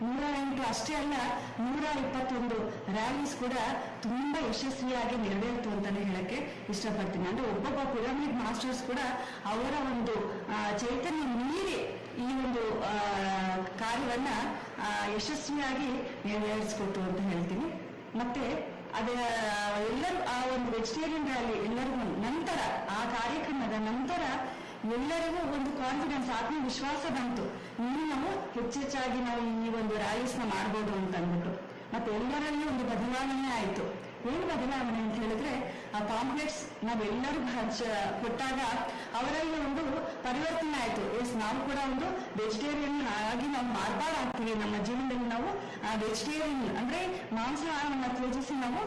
108 ಅಷ್ಟೇ ಅಲ್ಲ, 121 ರ್ಯಾಲೀಸ್ ಕೂಡ ತುಂಬಾ ಯಶಸ್ವಿಯಾಗಿ ನೆರವೇರಿತು ಅಂತಾನೆ ಹೇಳಕ್ಕೆ ಇಷ್ಟಪಡ್ತೀನಿ. ಅಂದ್ರೆ ಒಬ್ಬೊಬ್ಬ ಪಿರಮಿಡ್ ಮಾಸ್ಟರ್ಸ್ ಕೂಡ ಅವರ ಒಂದು ಚೈತನ್ಯ ಮೀರಿ ಈ ಒಂದು ಕಾರ್ಯವನ್ನ ಯಶಸ್ವಿಯಾಗಿ ನೆರವೇರಿಸಿಕೊಟ್ಟು ಅಂತ ಹೇಳ್ತೀನಿ. ಮತ್ತೆ ಎಲ್ಲರೂ ಆ ಒಂದು ವೆಜಿಟೇರಿಯನ್ ರ್ಯಾಲಿ ಎಲ್ಲರಿಗೂ ನಂತರ, ಆ ಕಾರ್ಯಕ್ರಮದ ನಂತರ ಎಲ್ಲರಿಗೂ ಒಂದು ಕಾನ್ಫಿಡೆನ್ಸ್, ಆತ್ಮವಿಶ್ವಾಸ ಬಂತು. ಇನ್ನು ನಾವು ಹೆಚ್ಚೆಚ್ಚಾಗಿ ನಾವು ಈ ಒಂದು ರ್ಯಾಲೀಸ್ನ ಮಾಡ್ಬೋದು ಅಂತ ಅಂದ್ಬಿಟ್ಟು. ಮತ್ತೆ ಎಲ್ಲರಲ್ಲಿ ಒಂದು ಬದಲಾವಣೆ ಆಯಿತು. ಏನು ಬದಲಾವಣೆ ಅಂತ ಹೇಳಿದ್ರೆ, ಆ ಪಾಂಪ್ಲೆಟ್ಸ್ ನಾವೆಲ್ಲರೂ ಕೊಟ್ಟಾಗ ಅವರಲ್ಲಿ ಒಂದು ಪರಿವರ್ತನೆ ಆಯಿತು. ಎಸ್, ನಾವು ಕೂಡ ಒಂದು ವೆಜಿಟೇರಿಯನ್ ಆಗಿ ನಾವು ಮಾರ್ಪಾಡಾಗ್ತೀವಿ. ನಮ್ಮ ಜೀವನದಲ್ಲಿ ನಾವು ವೆಜಿಟೇರಿಯನ್ ಅಂದ್ರೆ ಮಾಂಸಾಹಾರವನ್ನು ತ್ಯಜಿಸಿ ನಾವು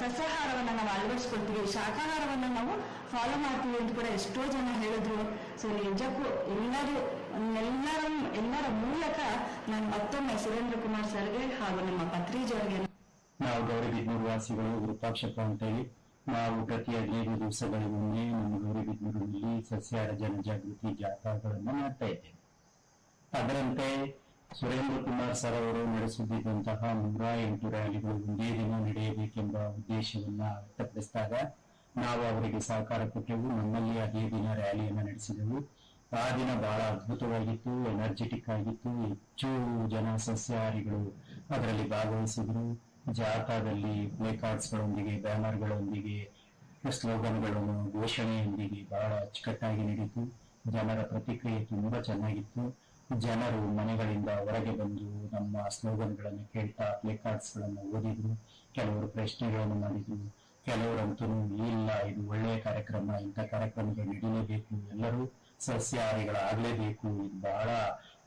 ಸಸ್ಯಾಹಾರವನ್ನು ನಾವು ಅಳವಡಿಸ್ಕೊಳ್ತೀವಿ, ಶಾಖಾಹಾರವನ್ನು ನಾವು ಫಾಲೋ ಮಾಡ್ತೀವಿ ಅಂತ ಕೂಡ ಎಷ್ಟೋ ಜನ ಹೇಳಿದ್ರು. ಸೊ ನಿಜಕ್ಕೂ ಎಲ್ಲರ ಮೂಲಕ ನಾನು ಮತ್ತೊಮ್ಮೆ ಸುರೇಂದ್ರ ಕುಮಾರ್ ಸರ್ಗೆ ಹಾಗೂ ನಮ್ಮ ಪತ್ರಿಜರಿಗೆ, ನಾವು ಗೌರಿಬಿದನೂರು ವಾಸಿಗಳು ವಿರೂಪಾಕ್ಷಪ್ಪ ಅಂತೇಳಿ, ನಾವು ಪ್ರತಿ 15 ದಿವಸಗಳಿಗೊಮ್ಮೆ ನಮ್ಮ ಗೌರಿಬಿದನೂರಿನಲ್ಲಿ ಸಸ್ಯಾಹಾರ ಜನಜಾಗೃತಿ ಜಾಥಾಗಳನ್ನು ಮಾಡ್ತಾ ಇದ್ದೇವೆ. ಅದರಂತೆ ಸುರೇಂದ್ರ ಕುಮಾರ್ ಸರ್ ಅವರು ನಡೆಸುತ್ತಿದ್ದಂತಹ 108 ರ್ಯಾಲಿಗಳು ಒಂದೇ ದಿನ ನಡೆಯಬೇಕೆಂಬ ಉದ್ದೇಶವನ್ನ ವ್ಯಕ್ತಪಡಿಸಿದಾಗ ನಾವು ಅವರಿಗೆ ಸಹಕಾರ ಕೊಟ್ಟೆವು. ನಮ್ಮಲ್ಲಿ ಅದೇ ದಿನ ರ್ಯಾಲಿಯನ್ನು ನಡೆಸಿದೆವು. ಆ ದಿನ ಬಹಳ ಅದ್ಭುತವಾಗಿತ್ತು, ಎನರ್ಜೆಟಿಕ್ ಆಗಿತ್ತು. ಹೆಚ್ಚು ಜನ ಸಸ್ಯಾಹಾರಿಗಳು ಅದರಲ್ಲಿ ಭಾಗವಹಿಸಿದ್ರು. ಜಾಥಾದಲ್ಲಿ ಪ್ಲೇ ಕಾರ್ಡ್ಸ್ಗಳೊಂದಿಗೆ, ಬ್ಯಾನರ್ಗಳೊಂದಿಗೆ, ಸ್ಲೋಗನ್ಗಳನ್ನು, ಘೋಷಣೆಯೊಂದಿಗೆ ಬಹಳ ಅಚ್ಚುಕಟ್ಟಾಗಿ ನಡೀತು. ಜನರ ಪ್ರತಿಕ್ರಿಯೆ ತುಂಬಾ ಚೆನ್ನಾಗಿತ್ತು. ಜನರು ಮನೆಗಳಿಂದ ಹೊರಗೆ ಬಂದು ನಮ್ಮ ಸ್ಲೋಗನ್ಗಳನ್ನು ಕೇಳ್ತಾ ಪ್ಲೇ ಕಾರ್ಡ್ಸ್ಗಳನ್ನು ಓದಿದ್ರು. ಕೆಲವರು ಪ್ರಶ್ನೆಗಳನ್ನು ಮಾಡಿದ್ರು. ಕೆಲವರಂತೂ ಇಲ್ಲ, ಇದು ಒಳ್ಳೆಯ ಕಾರ್ಯಕ್ರಮ, ಇಂಥ ಕಾರ್ಯಕ್ರಮಗಳು ನಡೀಲೇಬೇಕು, ಎಲ್ಲರೂ ಸಸ್ಯಾಹಾರಿಗಳಾಗಲೇಬೇಕು, ಇದು ಬಹಳ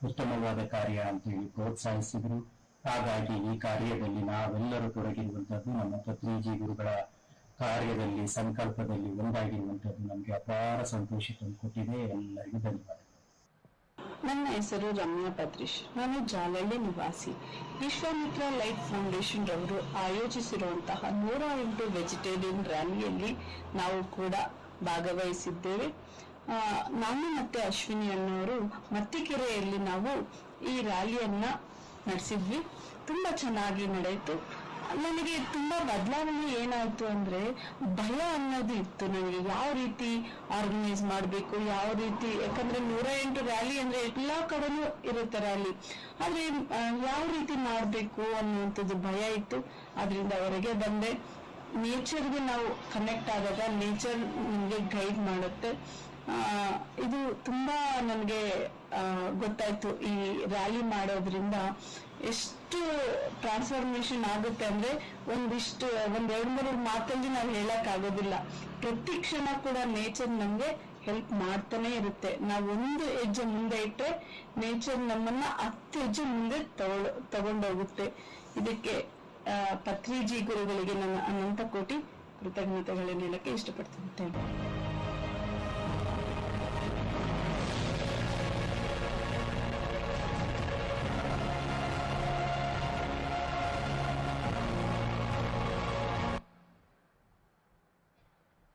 ಉತ್ತಮವಾದ ಕಾರ್ಯ ಅಂತ ಹೇಳಿ ಪ್ರೋತ್ಸಾಹಿಸಿದ್ರು. ಹಾಗಾಗಿ ಈ ಕಾರ್ಯದಲ್ಲಿ ನಾವೆಲ್ಲರೂ ತೊಡಗಿರುವಂತದ್ದು, ನಮ್ಮ ಪತ್ರಿಜಿ ಗುರುಗಳ ಕಾರ್ಯದಲ್ಲಿ, ಸಂಕಲ್ಪದಲ್ಲಿ ಒಂದಾಗಿರುವಂತದ್ದು ನಮಗೆ ಅಪಾರ ಸಂತೋಷ ತಂದುಕೊಟ್ಟಿದೆ. ಎಲ್ಲರಿಗೂ ಧನ್ಯವಾದ. ನನ್ನ ಹೆಸರು ರಮ್ಯಾ ಪತ್ರೀಶ್, ನಾನು ಜಾಲಹಳ್ಳಿ ನಿವಾಸಿ. ವಿಶ್ವಾಮಿತ್ರ ಲೈಫ್ ಫೌಂಡೇಶನ್ ರವರು ಆಯೋಜಿಸಿರುವಂತಹ 108 ವೆಜಿಟೇರಿಯನ್ ರ್ಯಾಲಿಯಲ್ಲಿ ನಾವು ಕೂಡ ಭಾಗವಹಿಸಿದ್ದೇವೆ. ನಾನು ಮತ್ತೆ ಅಶ್ವಿನಿ ಅನ್ನೋರು ಮತ್ತಿಕೆರೆಯಲ್ಲಿ ನಾವು ಈ ರ್ಯಾಲಿಯನ್ನ ನಡೆಸಿದ್ವಿ. ತುಂಬಾ ಚೆನ್ನಾಗಿ ನಡೆಯಿತು. ನನಗೆ ತುಂಬಾ ಬದಲಾವಣೆ ಏನಾಯ್ತು ಅಂದ್ರೆ, ಭಯ ಅನ್ನೋದು ಇತ್ತು ನನಗೆ. ಯಾವ ರೀತಿ ಆರ್ಗನೈಸ್ ಮಾಡಬೇಕು, ಯಾವ ರೀತಿ, ಯಾಕಂದ್ರೆ 108 ರ್ಯಾಲಿ ಅಂದ್ರೆ ಎಲ್ಲಾ ಕಡೆನೂ ಇರುತ್ತೆ ರ್ಯಾಲಿ, ಆದ್ರೆ ಯಾವ ರೀತಿ ಮಾಡ್ಬೇಕು ಅನ್ನುವಂಥದ್ದು ಭಯ ಇತ್ತು. ಅದರಿಂದ ಹೊರಗೆ ಬಂದೆ. ನೇಚರ್ಗೆ ನಾವು ಕನೆಕ್ಟ್ ಆದಾಗ ನೇಚರ್ ನಿಮ್ಗೆ ಗೈಡ್ ಮಾಡುತ್ತೆ. ಇದು ತುಂಬಾ ನನಗೆ ಗೊತ್ತಾಯ್ತು. ಈ ರ್ಯಾಲಿ ಮಾಡೋದ್ರಿಂದ ಎಷ್ಟು ಟ್ರಾನ್ಸ್ಫಾರ್ಮೇಶನ್ ಆಗುತ್ತೆ ಅಂದ್ರೆ ಒಂದ್ 2-3 ಮಾತಲ್ಲಿ ನಾವು ಹೇಳಕ್ ಆಗೋದಿಲ್ಲ. ಪ್ರತಿ ಕ್ಷಣ ಕೂಡ ನೇಚರ್ ನಮ್ಗೆ ಹೆಲ್ಪ್ ಮಾಡ್ತಾನೆ ಇರುತ್ತೆ. ನಾವು ಒಂದು ಹೆಜ್ಜೆ ಮುಂದೆ ಇಟ್ರೆ ನೇಚರ್ ನಮ್ಮನ್ನ 10 ಹೆಜ್ಜೆ ಮುಂದೆ ತಗೊಂಡೋಗುತ್ತೆ. ಇದಕ್ಕೆ ಪತ್ರಿಜಿ ಗುರುಗಳಿಗೆ ನನ್ನ ಅನಂತ ಕೋಟಿ ಕೃತಜ್ಞತೆಗಳನ್ನು ಹೇಳಕ್ಕೆ ಇಷ್ಟಪಡ್ತೀನಿ.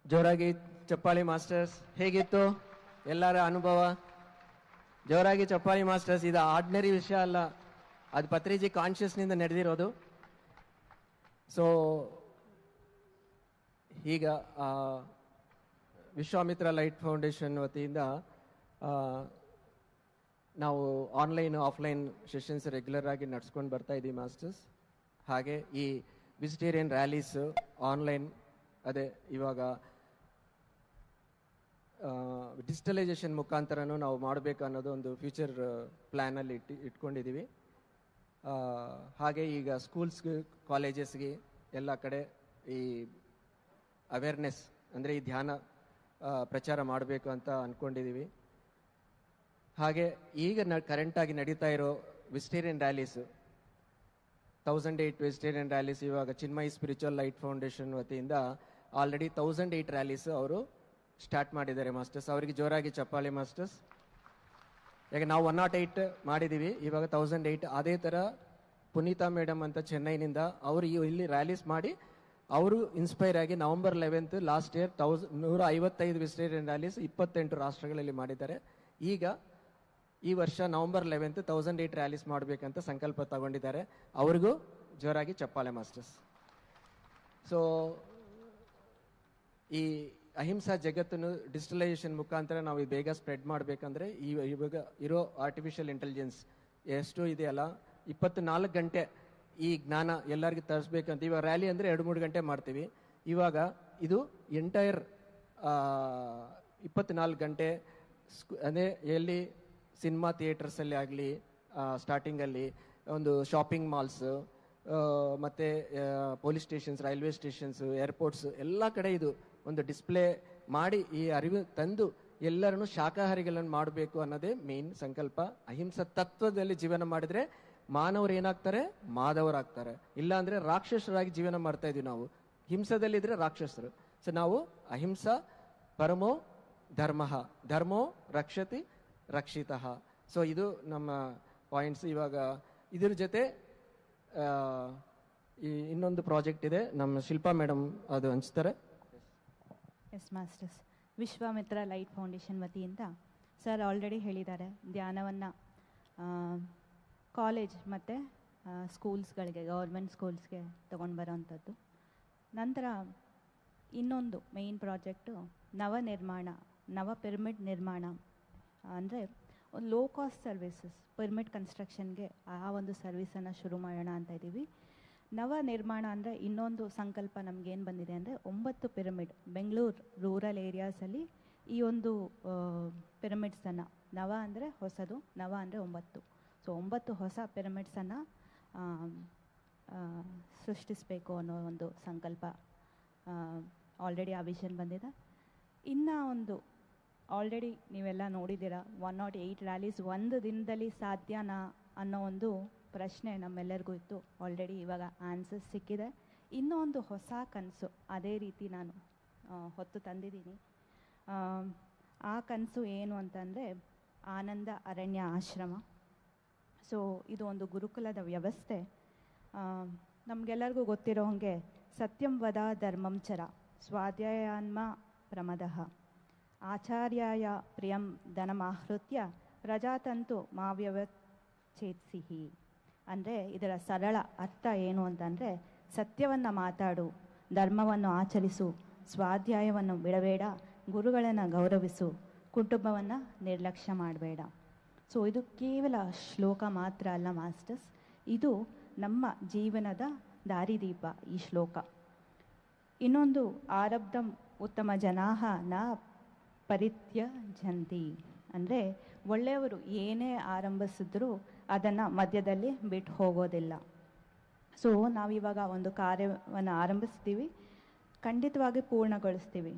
ಜೋರಾಗಿ ಚಪ್ಪಾಳಿ ಮಾಸ್ಟರ್ಸ್. ಹೇಗಿತ್ತು ಎಲ್ಲರ ಅನುಭವ? ಜೋರಾಗಿ ಚಪ್ಪಾಳಿ ಮಾಸ್ಟರ್ಸ್. ಇದು ಆರ್ಡಿನರಿ ವಿಷಯ ಅಲ್ಲ, ಅದು ಪತ್ರಿಜಿ ಕಾನ್ಷಿಯಸ್ನಿಂದ ನಡೆದಿರೋದು. ಸೊ ಈಗ ವಿಶ್ವಾಮಿತ್ರ ಲೈಟ್ ಫೌಂಡೇಶನ್ ವತಿಯಿಂದ ನಾವು ಆನ್ಲೈನ್ ಆಫ್ಲೈನ್ ಸೆಷನ್ಸ್ ರೆಗ್ಯುಲರ್ ಆಗಿ ನಡ್ಸ್ಕೊಂಡು ಬರ್ತಾ ಇದ್ದೀವಿ ಮಾಸ್ಟರ್ಸ್. ಹಾಗೆ ಈ ವೆಜಿಟೇರಿಯನ್ ರ್ಯಾಲೀಸ್ ಆನ್ಲೈನ್, ಅದೇ ಇವಾಗ ಡಿಜಿಟಲೈಸೇಷನ್ ಮುಖಾಂತರನೂ ನಾವು ಮಾಡಬೇಕು ಅನ್ನೋದು ಒಂದು ಫ್ಯೂಚರ್ ಪ್ಲ್ಯಾನಲ್ಲಿ ಇಟ್ಕೊಂಡಿದ್ದೀವಿ. ಹಾಗೆ ಈಗ ಸ್ಕೂಲ್ಸ್ಗೆ, ಕಾಲೇಜಸ್ಗೆ ಎಲ್ಲ ಕಡೆ ಈ ಅವೇರ್ನೆಸ್ ಅಂದರೆ ಈ ಧ್ಯಾನ ಪ್ರಚಾರ ಮಾಡಬೇಕು ಅಂತ ಅಂದ್ಕೊಂಡಿದ್ದೀವಿ. ಹಾಗೆ ಈಗ ಕರೆಂಟಾಗಿ ನಡೀತಾ ಇರೋ ವೆಜಿಟೇರಿಯನ್ ರ್ಯಾಲೀಸು, 1008 ವೆಜಿಟೇರಿಯನ್ ರ್ಯಾಲೀಸ್ ಇವಾಗ ಚಿನ್ಮಯಿ ಸ್ಪಿರಿಚುವಲ್ ಲೈಟ್ ಫೌಂಡೇಶನ್ ವತಿಯಿಂದ ಆಲ್ರೆಡಿ 1008 ರ್ಯಾಲೀಸ್ ಅವರು ಸ್ಟಾರ್ಟ್ ಮಾಡಿದ್ದಾರೆ ಮಾಸ್ಟರ್ಸ್. ಅವರಿಗೆ ಜೋರಾಗಿ ಚಪ್ಪಾಳಿ ಮಾಸ್ಟರ್ಸ್. ಯಾಕೆ ನಾವು 108 ಮಾಡಿದ್ದೀವಿ, ಇವಾಗ 1008. ಅದೇ ಥರ ಪುನೀತಾ ಮೇಡಮ್ ಅಂತ ಚೆನ್ನೈನಿಂದ ಅವರು ಇಲ್ಲಿ ರ್ಯಾಲೀಸ್ ಮಾಡಿ ಅವರು ಇನ್ಸ್ಪೈರ್ ಆಗಿ November 11 last year 155 vegetarian rallies 28 ರಾಷ್ಟ್ರಗಳಲ್ಲಿ ಮಾಡಿದ್ದಾರೆ. ಈಗ ಈ ವರ್ಷ November 11 1008 ರ್ಯಾಲೀಸ್ ಮಾಡಬೇಕಂತ ಸಂಕಲ್ಪ ತಗೊಂಡಿದ್ದಾರೆ. ಅವ್ರಿಗೂ ಜೋರಾಗಿ ಚಪ್ಪಾಳೆ ಮಾಸ್ಟರ್ಸ್. ಸೊ ಈ ಅಹಿಂಸಾ ಜಗತ್ತನ್ನು ಡಿಜಿಟಲೈಸೇಷನ್ ಮುಖಾಂತರ ನಾವು ಬೇಗ ಸ್ಪ್ರೆಡ್ ಮಾಡಬೇಕಂದ್ರೆ ಇವಾಗ ಇರೋ ಆರ್ಟಿಫಿಷಿಯಲ್ ಇಂಟೆಲಿಜೆನ್ಸ್ ಎಷ್ಟು ಇದೆಯಲ್ಲ, 24 ಗಂಟೆ ಈ ಜ್ಞಾನ ಎಲ್ಲರಿಗೂ ತರಿಸ್ಬೇಕಂತ. ಇವಾಗ ರ್ಯಾಲಿ ಅಂದರೆ 2-3 ಗಂಟೆ ಮಾಡ್ತೀವಿ. ಇವಾಗ ಇದು ಎಂಟೈರ್ 24 ಗಂಟೆ ಅದೇ ಎಲ್ಲಿ ಸಿನಿಮಾ ಥಿಯೇಟರ್ಸಲ್ಲಿ ಆಗಲಿ, ಸ್ಟಾರ್ಟಿಂಗಲ್ಲಿ ಒಂದು ಶಾಪಿಂಗ್ ಮಾಲ್ಸ್, ಮತ್ತು police stations, railway stations, airports ಎಲ್ಲ ಕಡೆ ಇದು ಒಂದು ಡಿಸ್ಪ್ಲೇ ಮಾಡಿ ಈ ಅರಿವು ತಂದು ಎಲ್ಲರನ್ನು ಶಾಕಾಹಾರಿಗಳನ್ನು ಮಾಡಬೇಕು ಅನ್ನೋದೇ ಮೇನ್ ಸಂಕಲ್ಪ. ಅಹಿಂಸಾ ತತ್ವದಲ್ಲಿ ಜೀವನ ಮಾಡಿದ್ರೆ ಮಾನವರು ಏನಾಗ್ತಾರೆ, ಮಾಧವರಾಗ್ತಾರೆ. ಇಲ್ಲಾಂದ್ರೆ ರಾಕ್ಷಸರಾಗಿ ಜೀವನ ಮಾಡ್ತಾ ಇದೀವಿ ನಾವು. ಹಿಂಸದಲ್ಲಿದ್ರೆ ರಾಕ್ಷಸರು. ಸೊ ನಾವು ಅಹಿಂಸಾ ಪರಮೋ ಧರ್ಮ, ಧರ್ಮೋ ರಕ್ಷತಿ ರಕ್ಷಿತಃ. ಸೊ ಇದು ನಮ್ಮ ಪಾಯಿಂಟ್ಸ್. ಇವಾಗ ಇದ್ರ ಜೊತೆ ಈ ಇನ್ನೊಂದು ಪ್ರಾಜೆಕ್ಟ್ ಇದೆ, ನಮ್ಮ ಶಿಲ್ಪಾ ಮೇಡಮ್ ಅದು ಹಂಚ್ತಾರೆ. Yes masters, Vishwamitra light foundation ವತಿಯಿಂದ ಸರ್ ಆಲ್ರೆಡಿ ಹೇಳಿದ್ದಾರೆ, ಧ್ಯಾನವನ್ನು ಕಾಲೇಜ್ ಮತ್ತು ಸ್ಕೂಲ್ಸ್ಗಳಿಗೆ, ಗೌರ್ಮೆಂಟ್ ಸ್ಕೂಲ್ಸ್ಗೆ ತೊಗೊಂಡು ಬರೋವಂಥದ್ದು. ನಂತರ ಇನ್ನೊಂದು ಮೇಯ್ನ್ ಪ್ರಾಜೆಕ್ಟು ನವ ಪಿರಮಿಡ್ ನಿರ್ಮಾಣ. ಅಂದರೆ ಒಂದು ಲೋ ಕಾಸ್ಟ್ ಸರ್ವಿಸಸ್, ಪಿರಮಿಡ್ ಕನ್ಸ್ಟ್ರಕ್ಷನ್ಗೆ ಆ ಒಂದು ಸರ್ವಿಸನ್ನು ಶುರು ಮಾಡೋಣ ಅಂತ ಇದ್ದೀವಿ. ನವ ನಿರ್ಮಾಣ ಅಂದರೆ ಇನ್ನೊಂದು ಸಂಕಲ್ಪ ನಮಗೇನು ಬಂದಿದೆ ಅಂದರೆ 9 ಪಿರಮಿಡ್ ಬೆಂಗಳೂರು ರೂರಲ್ ಏರಿಯಾಸಲ್ಲಿ ಈ ಒಂದು ಪಿರಮಿಡ್ಸನ್ನು, ನವ ಅಂದರೆ ಹೊಸದು, ನವ ಅಂದರೆ 9. ಸೊ 9 ಹೊಸ ಪಿರಮಿಡ್ಸನ್ನು ಸೃಷ್ಟಿಸಬೇಕು ಅನ್ನೋ ಒಂದು ಸಂಕಲ್ಪ ಆಲ್ರೆಡಿ ಆ ವಿಷನ್ ಬಂದಿದೆ. ಇನ್ನು ಒಂದು ಆಲ್ರೆಡಿ ನೀವೆಲ್ಲ ನೋಡಿದ್ದೀರ, 108 ರ್ಯಾಲೀಸ್ ಒಂದು ದಿನದಲ್ಲಿ ಸಾಧ್ಯನಾ ಅನ್ನೋ ಒಂದು ಪ್ರಶ್ನೆ ನಮ್ಮೆಲ್ಲರಿಗೂ ಇತ್ತು. ಆಲ್ರೆಡಿ ಇವಾಗ ಆನ್ಸರ್ಸ್ ಸಿಕ್ಕಿದೆ. ಇನ್ನೂ ಒಂದು ಹೊಸ ಕನಸು ಅದೇ ರೀತಿ ನಾನು ಹೊತ್ತು ತಂದಿದ್ದೀನಿ. ಆ ಕನಸು ಏನು ಅಂತಂದರೆ ಆನಂದ ಅರಣ್ಯ ಆಶ್ರಮ. ಸೊ ಇದು ಒಂದು ಗುರುಕುಲದ ವ್ಯವಸ್ಥೆ. ನಮಗೆಲ್ಲರಿಗೂ ಗೊತ್ತಿರೋ ಹಾಗೆ ಸತ್ಯಂ ವದ ಧರ್ಮಂ ಚರ ಸ್ವಾಧ್ಯಾಯಾನ್ಮ ಪ್ರಮದಃ ಆಚಾರ್ಯಾಯ ಪ್ರಿಯಂ ಧನಮಾಹೃತ್ಯ ಪ್ರಜಾತಂತು ಮಾವ್ಯವಚ್ಛೇತ್ಸಿಹಿ. ಅಂದರೆ ಇದರ ಸರಳ ಅರ್ಥ ಏನು ಅಂತಂದರೆ, ಸತ್ಯವನ್ನು ಮಾತಾಡು, ಧರ್ಮವನ್ನು ಆಚರಿಸು, ಸ್ವಾಧ್ಯಾಯವನ್ನು ಬಿಡಬೇಡ, ಗುರುಗಳನ್ನು ಗೌರವಿಸು, ಕುಟುಂಬವನ್ನು ನಿರ್ಲಕ್ಷ್ಯ ಮಾಡಬೇಡ. ಸೊ ಇದು ಕೇವಲ ಶ್ಲೋಕ ಮಾತ್ರ ಅಲ್ಲ ಮಾಸ್ಟರ್ಸ್, ಇದು ನಮ್ಮ ಜೀವನದ ದಾರಿದೀಪ ಈ ಶ್ಲೋಕ. ಇನ್ನೊಂದು ಆರಬ್ಧಂ ಉತ್ತಮ ಜನಾಹ ನ ಪರಿತ್ಯಜಂತಿ. ಅಂದರೆ ಒಳ್ಳೆಯವರು ಏನೇ ಆರಂಭಿಸಿದ್ರೂ ಅದನ್ನು ಮಧ್ಯದಲ್ಲಿ ಬಿಟ್ಟು ಹೋಗೋದಿಲ್ಲ. ಸೊ ನಾವಿವಾಗ ಒಂದು ಕಾರ್ಯವನ್ನು ಆರಂಭಿಸ್ತೀವಿ, ಖಂಡಿತವಾಗಿ ಪೂರ್ಣಗೊಳಿಸ್ತೀವಿ.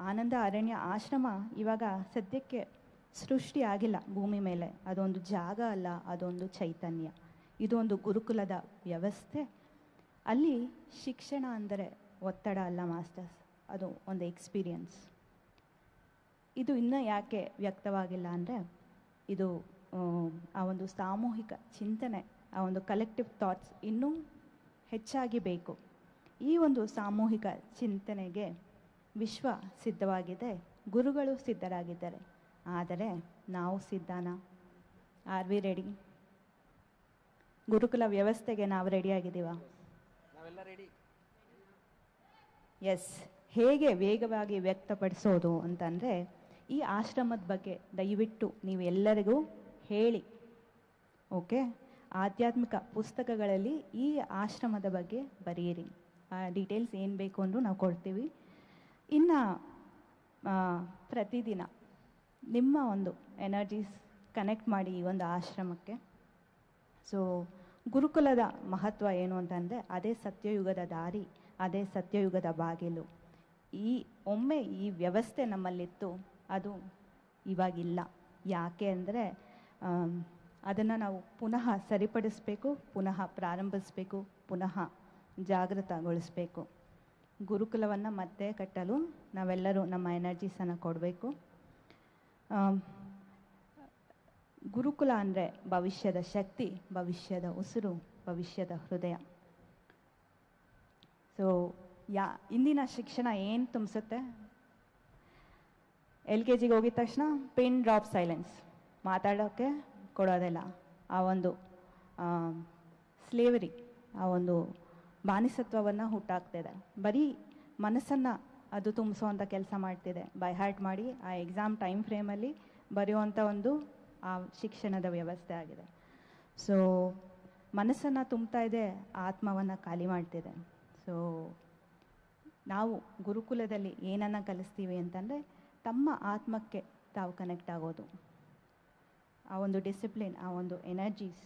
ಆನಂದ ಅರಣ್ಯ ಆಶ್ರಮ ಇವಾಗ ಸದ್ಯಕ್ಕೆ ಸೃಷ್ಟಿ ಆಗಿಲ್ಲ ಭೂಮಿ ಮೇಲೆ, ಅದೊಂದು ಜಾಗ ಅಲ್ಲ, ಅದೊಂದು ಚೈತನ್ಯ. ಇದೊಂದು ಗುರುಕುಲದ ವ್ಯವಸ್ಥೆ. ಅಲ್ಲಿ ಶಿಕ್ಷಣ ಅಂದರೆ ಒತ್ತಡ ಅಲ್ಲ ಮಾಸ್ಟರ್ಸ್, ಅದು ಒಂದು ಎಕ್ಸ್ಪೀರಿಯನ್ಸ್. ಇದು ಇನ್ನೂ ಯಾಕೆ ವ್ಯಕ್ತವಾಗಿಲ್ಲ ಅಂದರೆ, ಇದು ಆ ಒಂದು ಸಾಮೂಹಿಕ ಚಿಂತನೆ, ಆ ಒಂದು ಕಲೆಕ್ಟಿವ್ ಥಾಟ್ಸ್ ಇನ್ನೂ ಹೆಚ್ಚಾಗಿ ಬೇಕು. ಈ ಒಂದು ಸಾಮೂಹಿಕ ಚಿಂತನೆಗೆ ವಿಶ್ವ ಸಿದ್ಧವಾಗಿದೆ, ಗುರುಗಳು ಸಿದ್ಧರಾಗಿದ್ದಾರೆ. ಆದರೆ ನಾವು ಸಿದ್ಧಾನ? Are we ready? ಗುರುಕುಲ ವ್ಯವಸ್ಥೆಗೆ ನಾವು ರೆಡಿಯಾಗಿದ್ದೀವಾ? ಎಸ್. ಹೇಗೆ ವೇಗವಾಗಿ ವ್ಯಕ್ತಪಡಿಸೋದು ಅಂತಂದರೆ, ಈ ಆಶ್ರಮದ ಬಗ್ಗೆ ದಯವಿಟ್ಟು ನೀವು ಎಲ್ಲರಿಗೂ ಹೇಳಿ. ಓಕೆ, ಆಧ್ಯಾತ್ಮಿಕ ಪುಸ್ತಕಗಳಲ್ಲಿ ಈ ಆಶ್ರಮದ ಬಗ್ಗೆ ಬರೆಯಿರಿ. ಡೀಟೇಲ್ಸ್ ಏನು ಬೇಕು ಅಂದರೂ ನಾವು ಕೊಡ್ತೀವಿ. ಇನ್ನು ಪ್ರತಿದಿನ ನಿಮ್ಮ ಒಂದು ಎನರ್ಜೀಸ್ ಕನೆಕ್ಟ್ ಮಾಡಿ ಈ ಒಂದು ಆಶ್ರಮಕ್ಕೆ. ಸೊ ಗುರುಕುಲದ ಮಹತ್ವ ಏನು ಅಂತಂದರೆ, ಅದೇ ಸತ್ಯಯುಗದ ದಾರಿ, ಅದೇ ಸತ್ಯಯುಗದ ಬಾಗಿಲು. ಒಮ್ಮೆ ಈ ವ್ಯವಸ್ಥೆ ನಮ್ಮಲ್ಲಿತ್ತು, ಅದು ಇವಾಗಿಲ್ಲ. ಯಾಕೆ ಅಂದರೆ ಅದನ್ನು ನಾವು ಪುನಃ ಸರಿಪಡಿಸಬೇಕು, ಪುನಃ ಪ್ರಾರಂಭಿಸಬೇಕು, ಪುನಃ ಜಾಗೃತಗೊಳಿಸಬೇಕು. ಗುರುಕುಲವನ್ನು ಮತ್ತೆ ಕಟ್ಟಲು ನಾವೆಲ್ಲರೂ ನಮ್ಮ ಎನರ್ಜೀಸನ್ನು ಕೊಡಬೇಕು. ಗುರುಕುಲ ಅಂದರೆ ಭವಿಷ್ಯದ ಶಕ್ತಿ, ಭವಿಷ್ಯದ ಉಸಿರು, ಭವಿಷ್ಯದ ಹೃದಯ. ಸೊ ಇಂದಿನ ಶಿಕ್ಷಣ ಏನು ತುಂಬಿಸುತ್ತೆ? LKG ಹೋಗಿದ ತಕ್ಷಣ ಪಿನ್ ಡ್ರಾಪ್ ಸೈಲೆನ್ಸ್, ಮಾತಾಡೋಕ್ಕೆ ಕೊಡೋದಿಲ್ಲ. ಆ ಒಂದು ಸ್ಲೇವರಿ, ಆ ಒಂದು ಬಾನಿಸತ್ವವನ್ನು ಹುಟ್ಟಾಕ್ತಿದೆ. ಬರೀ ಮನಸ್ಸನ್ನು ಅದು ತುಂಬಿಸೋವಂಥ ಕೆಲಸ ಮಾಡ್ತಿದೆ. ಬೈ ಹಾರ್ಟ್ ಮಾಡಿ ಆ ಎಕ್ಸಾಮ್ ಟೈಮ್ ಫ್ರೇಮಲ್ಲಿ ಬರೆಯುವಂಥ ಒಂದು ಆ ಶಿಕ್ಷಣದ ವ್ಯವಸ್ಥೆ ಆಗಿದೆ. ಸೊ ಮನಸ್ಸನ್ನು ತುಂಬ್ತಾ ಇದೆ, ಆತ್ಮವನ್ನು ಖಾಲಿ ಮಾಡ್ತಿದೆ. ಸೊ ನಾವು ಗುರುಕುಲದಲ್ಲಿ ಏನನ್ನು ಕಲಿಸ್ತೀವಿ ಅಂತಂದರೆ, ತಮ್ಮ ಆತ್ಮಕ್ಕೆ ತಾವು ಕನೆಕ್ಟ್ ಆಗೋದು, ಆ ಒಂದು ಡಿಸಿಪ್ಲಿನ್, ಆ ಒಂದು ಎನರ್ಜೀಸ್,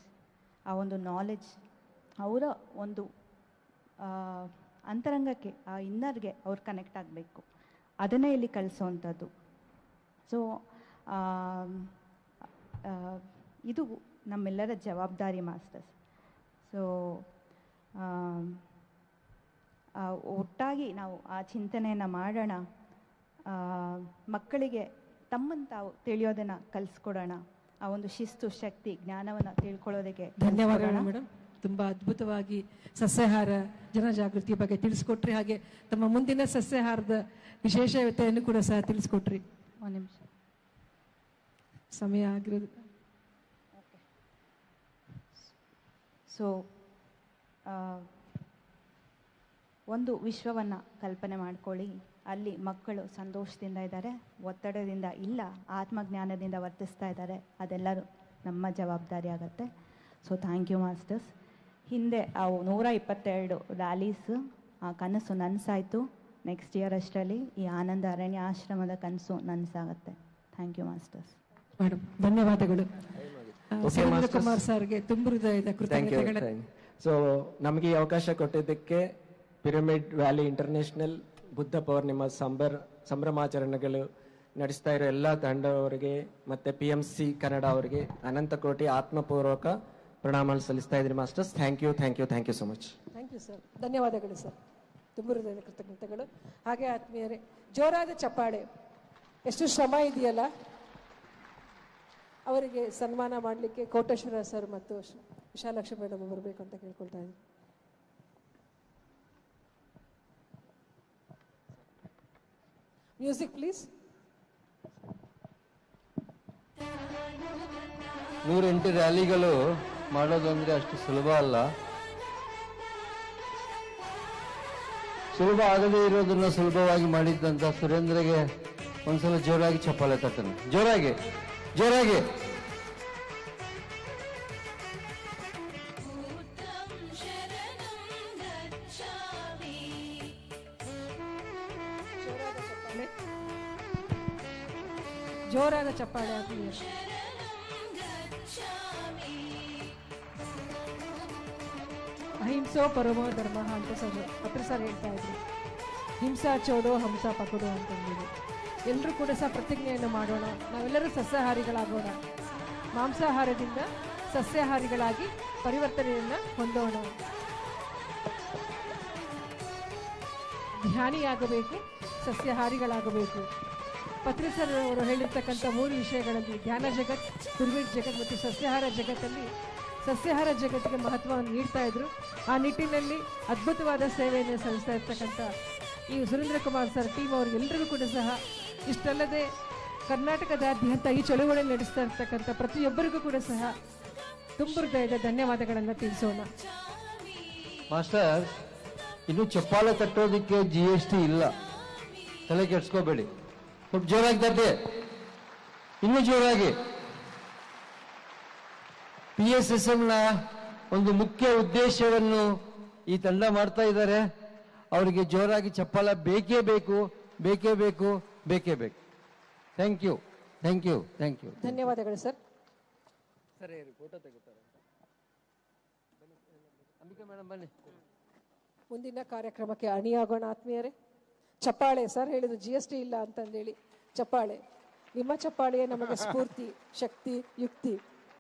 ಆ ಒಂದು ನಾಲೆಡ್ಜ್, ಅವರ ಒಂದು ಅಂತರಂಗಕ್ಕೆ, ಆ ಇನ್ನರ್ಗೆ ಅವ್ರು ಕನೆಕ್ಟ್ ಆಗಬೇಕು. ಅದನ್ನೇ ಇಲ್ಲಿ ಕಲಿಸೋವಂಥದ್ದು. ಸೊ ಇದು ನಮ್ಮೆಲ್ಲರ ಜವಾಬ್ದಾರಿ ಮಾಸ್ಟರ್ಸ್. ಸೊ ಒಟ್ಟಾಗಿ ನಾವು ಆ ಚಿಂತನೆಯನ್ನು ಮಾಡೋಣ. ಮಕ್ಕಳಿಗೆ ತಮ್ಮನ್ನು ತಾವು ತಿಳಿಯೋದನ್ನು ಕಲಿಸ್ಕೊಡೋಣ. ಆ ಒಂದು ಶಿಸ್ತು, ಶಕ್ತಿ, ಜ್ಞಾನವನ್ನು ತಿಳ್ಕೊಳ್ಳೋದಕ್ಕೆ. ಧನ್ಯವಾದಗಳು ಮೇಡಮ್. ತುಂಬ ಅದ್ಭುತವಾಗಿ ಸಸ್ಯಾಹಾರ ಜನಜಾಗೃತಿ ಬಗ್ಗೆ ತಿಳಿಸ್ಕೊಟ್ರಿ. ಹಾಗೆ ತಮ್ಮ ಮುಂದಿನ ಸಸ್ಯಾಹಾರದ ವಿಶೇಷತೆಯನ್ನು ಕೂಡ ಸಹ ತಿಳಿಸ್ಕೊಟ್ರಿ. ಒಂದು ನಿಮಿಷ ಸಮಯ ಆಗಿರೋದು. ಸೊ ಒಂದು ವಿಶ್ವವನ್ನು ಕಲ್ಪನೆ ಮಾಡ್ಕೊಳ್ಳಿ. ಅಲ್ಲಿ ಮಕ್ಕಳು ಸಂತೋಷದಿಂದ ಇದ್ದಾರೆ, ಒತ್ತಡದಿಂದ ಇಲ್ಲ, ಆತ್ಮಜ್ಞಾನದಿಂದ ವರ್ತಿಸ್ತಾ ಇದ್ದಾರೆ. ಅದೆಲ್ಲರೂ ನಮ್ಮ ಜವಾಬ್ದಾರಿ ಆಗುತ್ತೆ. So thank you masters. ಹಿಂದೆ ಅವು 122 ರ್ಯಾಲೀಸ್ ಆ ಕನಸು ನನಸಾಯಿತು. ನೆಕ್ಸ್ಟ್ ಇಯರ್ ಅಷ್ಟರಲ್ಲಿ ಈ ಆನಂದ ಅರಣ್ಯ ಆಶ್ರಮದ ಕನಸು ನನಸಾಗುತ್ತೆ. Thank you masters. ಮೇಡಮ್ ಧನ್ಯವಾದಗಳು. ಸುರೇಂದ್ರ ಕುಮಾರ್ ಸರ್ಗೆ ತುಂಬ ಹೃದಯದ ಕೃತಜ್ಞತೆಗಳು. ಸೊ ನಮಗೆ ಈ ಅವಕಾಶ ಕೊಟ್ಟಿದ್ದಕ್ಕೆ pyramid valley international Buddha Purnima ಸಂಭ್ರಮಾಚರಣೆಗಳು ನಡೆಸ್ತಾ ಇರೋ ಎಲ್ಲ ತಂಡವರಿಗೆ ಮತ್ತೆ PMC ಕನ್ನಡ ಅವರಿಗೆ ಅನಂತ ಕೋಟಿ ಆತ್ಮಪೂರ್ವಕ ಪ್ರಣಾಮ ಸಲ್ಲಿಸ್ತಾ ಇದ್ರಿ masters. Thank you so much. Thank you sir. ಧನ್ಯವಾದಗಳು ಸರ್. ತುಂಬ ಹೃದಯದ ಕೃತಜ್ಞತೆಗಳು. ಹಾಗೆ ಆತ್ಮೀಯರೇ, ಜೋರಾದ ಚಪ್ಪಾಳೆ. ಎಷ್ಟು ಶ್ರಮ ಇದೆಯಲ್ಲ. ಅವರಿಗೆ ಸನ್ಮಾನ ಮಾಡಲಿಕ್ಕೆ ಕೋಟೇಶ್ವರ ಸರ್ ಮತ್ತು ವಿಶಾಲಾಕ್ಷಿ ಮೇಡಮ್ ಬರಬೇಕು ಅಂತ ಕೇಳ್ಕೊಳ್ತಾ ಇದ್ದೀನಿ. Music please. 108 ರ್ಯಾಲಿಗಳು ಮಾಡೋದು ಅಂದರೆ ಅಷ್ಟು ಸುಲಭ ಅಲ್ಲ. ಸುಲಭ ಆಗದೇ ಇರೋದನ್ನ ಸುಲಭವಾಗಿ ಮಾಡಿದ್ದಂತ ಸುರೇಂದ್ರಗೆ ಒಂದ್ಸಲ ಜೋರಾಗಿ ಚಪ್ಪಾಳೆ ತಟ್ಟನೆ. ಜೋರಾಗಿ. ಜೋರಾದ ಚಪ್ಪಾಳೆ ಆಗ್ಲಿ. ಅಹಿಂಸೋ ಪರಮೋ ಧರ್ಮ ಅಂತ ಸರ್ ಹೇಳ್ತಾ ಇದ್ರು. ಹಿಂಸಾ ಚೋಡೋ ಹಂಸ ಪಕಡೋ ಅಂತಂದಿದ್ರು. ಎಲ್ಲರೂ ಕೂಡ ಸಹ ಪ್ರತಿಜ್ಞೆಯನ್ನು ಮಾಡೋಣ. ನಾವೆಲ್ಲರೂ ಸಸ್ಯಾಹಾರಿಗಳಾಗೋಣ. ಮಾಂಸಾಹಾರದಿಂದ ಸಸ್ಯಾಹಾರಿಗಳಾಗಿ ಪರಿವರ್ತನೆಯನ್ನು ಹೊಂದೋಣ. ಧ್ಯಾನಿಯಾಗಬೇಕು, ಸಸ್ಯಾಹಾರಿಗಳಾಗಬೇಕು. ಪತ್ರಿಸರ್ ಅವರು ಹೇಳಿರ್ತಕ್ಕಂಥ 3 ವಿಷಯಗಳಲ್ಲಿ ಧ್ಯಾನ ಜಗತ್, ಪಿರಮಿಡ್ ಜಗತ್ ಮತ್ತು ಸಸ್ಯಾಹಾರ ಜಗತ್ತಲ್ಲಿ ಸಸ್ಯಾಹಾರ ಜಗತ್ತಿಗೆ ಮಹತ್ವವನ್ನು ನೀಡ್ತಾ ಇದ್ರು. ಆ ನಿಟ್ಟಿನಲ್ಲಿ ಅದ್ಭುತವಾದ ಸೇವೆಯನ್ನು ಸಲ್ಲಿಸ್ತಾ ಇರ್ತಕ್ಕಂಥ ಈ ಸುರೇಂದ್ರ ಕುಮಾರ್ ಸರ್ ಟೀಮ್ ಅವರಿಗೆಲ್ಲರಿಗೂ ಕೂಡ ಸಹ ಇಷ್ಟಲ್ಲದೆ ಕರ್ನಾಟಕದಾದ್ಯಂತ ಈ ಚಳುವಳಿ ನಡೆಸ್ತಾ ಇರ್ತಕ್ಕಂಥ ಪ್ರತಿಯೊಬ್ಬರಿಗೂ ಕೂಡ ಸಹ ತುಂಬ ಹೃದಯದ ಧನ್ಯವಾದಗಳನ್ನು ತಿಳಿಸೋಣ. ಮಾಸ್ಟರ್, ಇನ್ನು ಚಪ್ಪಾಳೆ ತಟ್ಟೋದಕ್ಕೆ GST ಇಲ್ಲ, ತಲೆ ಕೆಡ್ಸ್ಕೋಬೇಡಿ. ಸ್ವಲ್ಪ ಜೋರಾಗಿ ತಟ್ಟೆ, ಇನ್ನೂ ಜೋರಾಗಿ. PSSM-ನ ಒಂದು ಮುಖ್ಯ ಉದ್ದೇಶವನ್ನು ಈ ತಂಡ ಮಾಡ್ತಾ ಇದ್ದಾರೆ. ಅವರಿಗೆ ಜೋರಾಗಿ ಚಪ್ಪಾಳ ಬೇಕೇ ಬೇಕು, ಬೇಕೇ ಬೇಕು, ಬೇಕೇ ಬೇಕು. Thank you, thank you, thank you. ಧನ್ಯವಾದಗಳು ಸರ್. ಸರಿ, ಫೋಟೋ ತೆಗಿತಾರೆ. ಅಂಬಿಕಾ ಮೇಡಮ್ ಬನ್ನಿ. ಮುಂದಿನ ಕಾರ್ಯಕ್ರಮಕ್ಕೆ ಅಣಿಯಾಗೋಣ ಆತ್ಮೀಯರೇ. ಚಪ್ಪಾಳೆ, ಸರ್ ಹೇಳಿದ್ರು GST ಇಲ್ಲ ಅಂತಂದೇಳಿ ಚಪ್ಪಾಳೆ. ನಿಮ್ಮ ಚಪ್ಪಾಳೆಯೇ ನಮಗೆ ಸ್ಫೂರ್ತಿ, ಶಕ್ತಿ, ಯುಕ್ತಿ.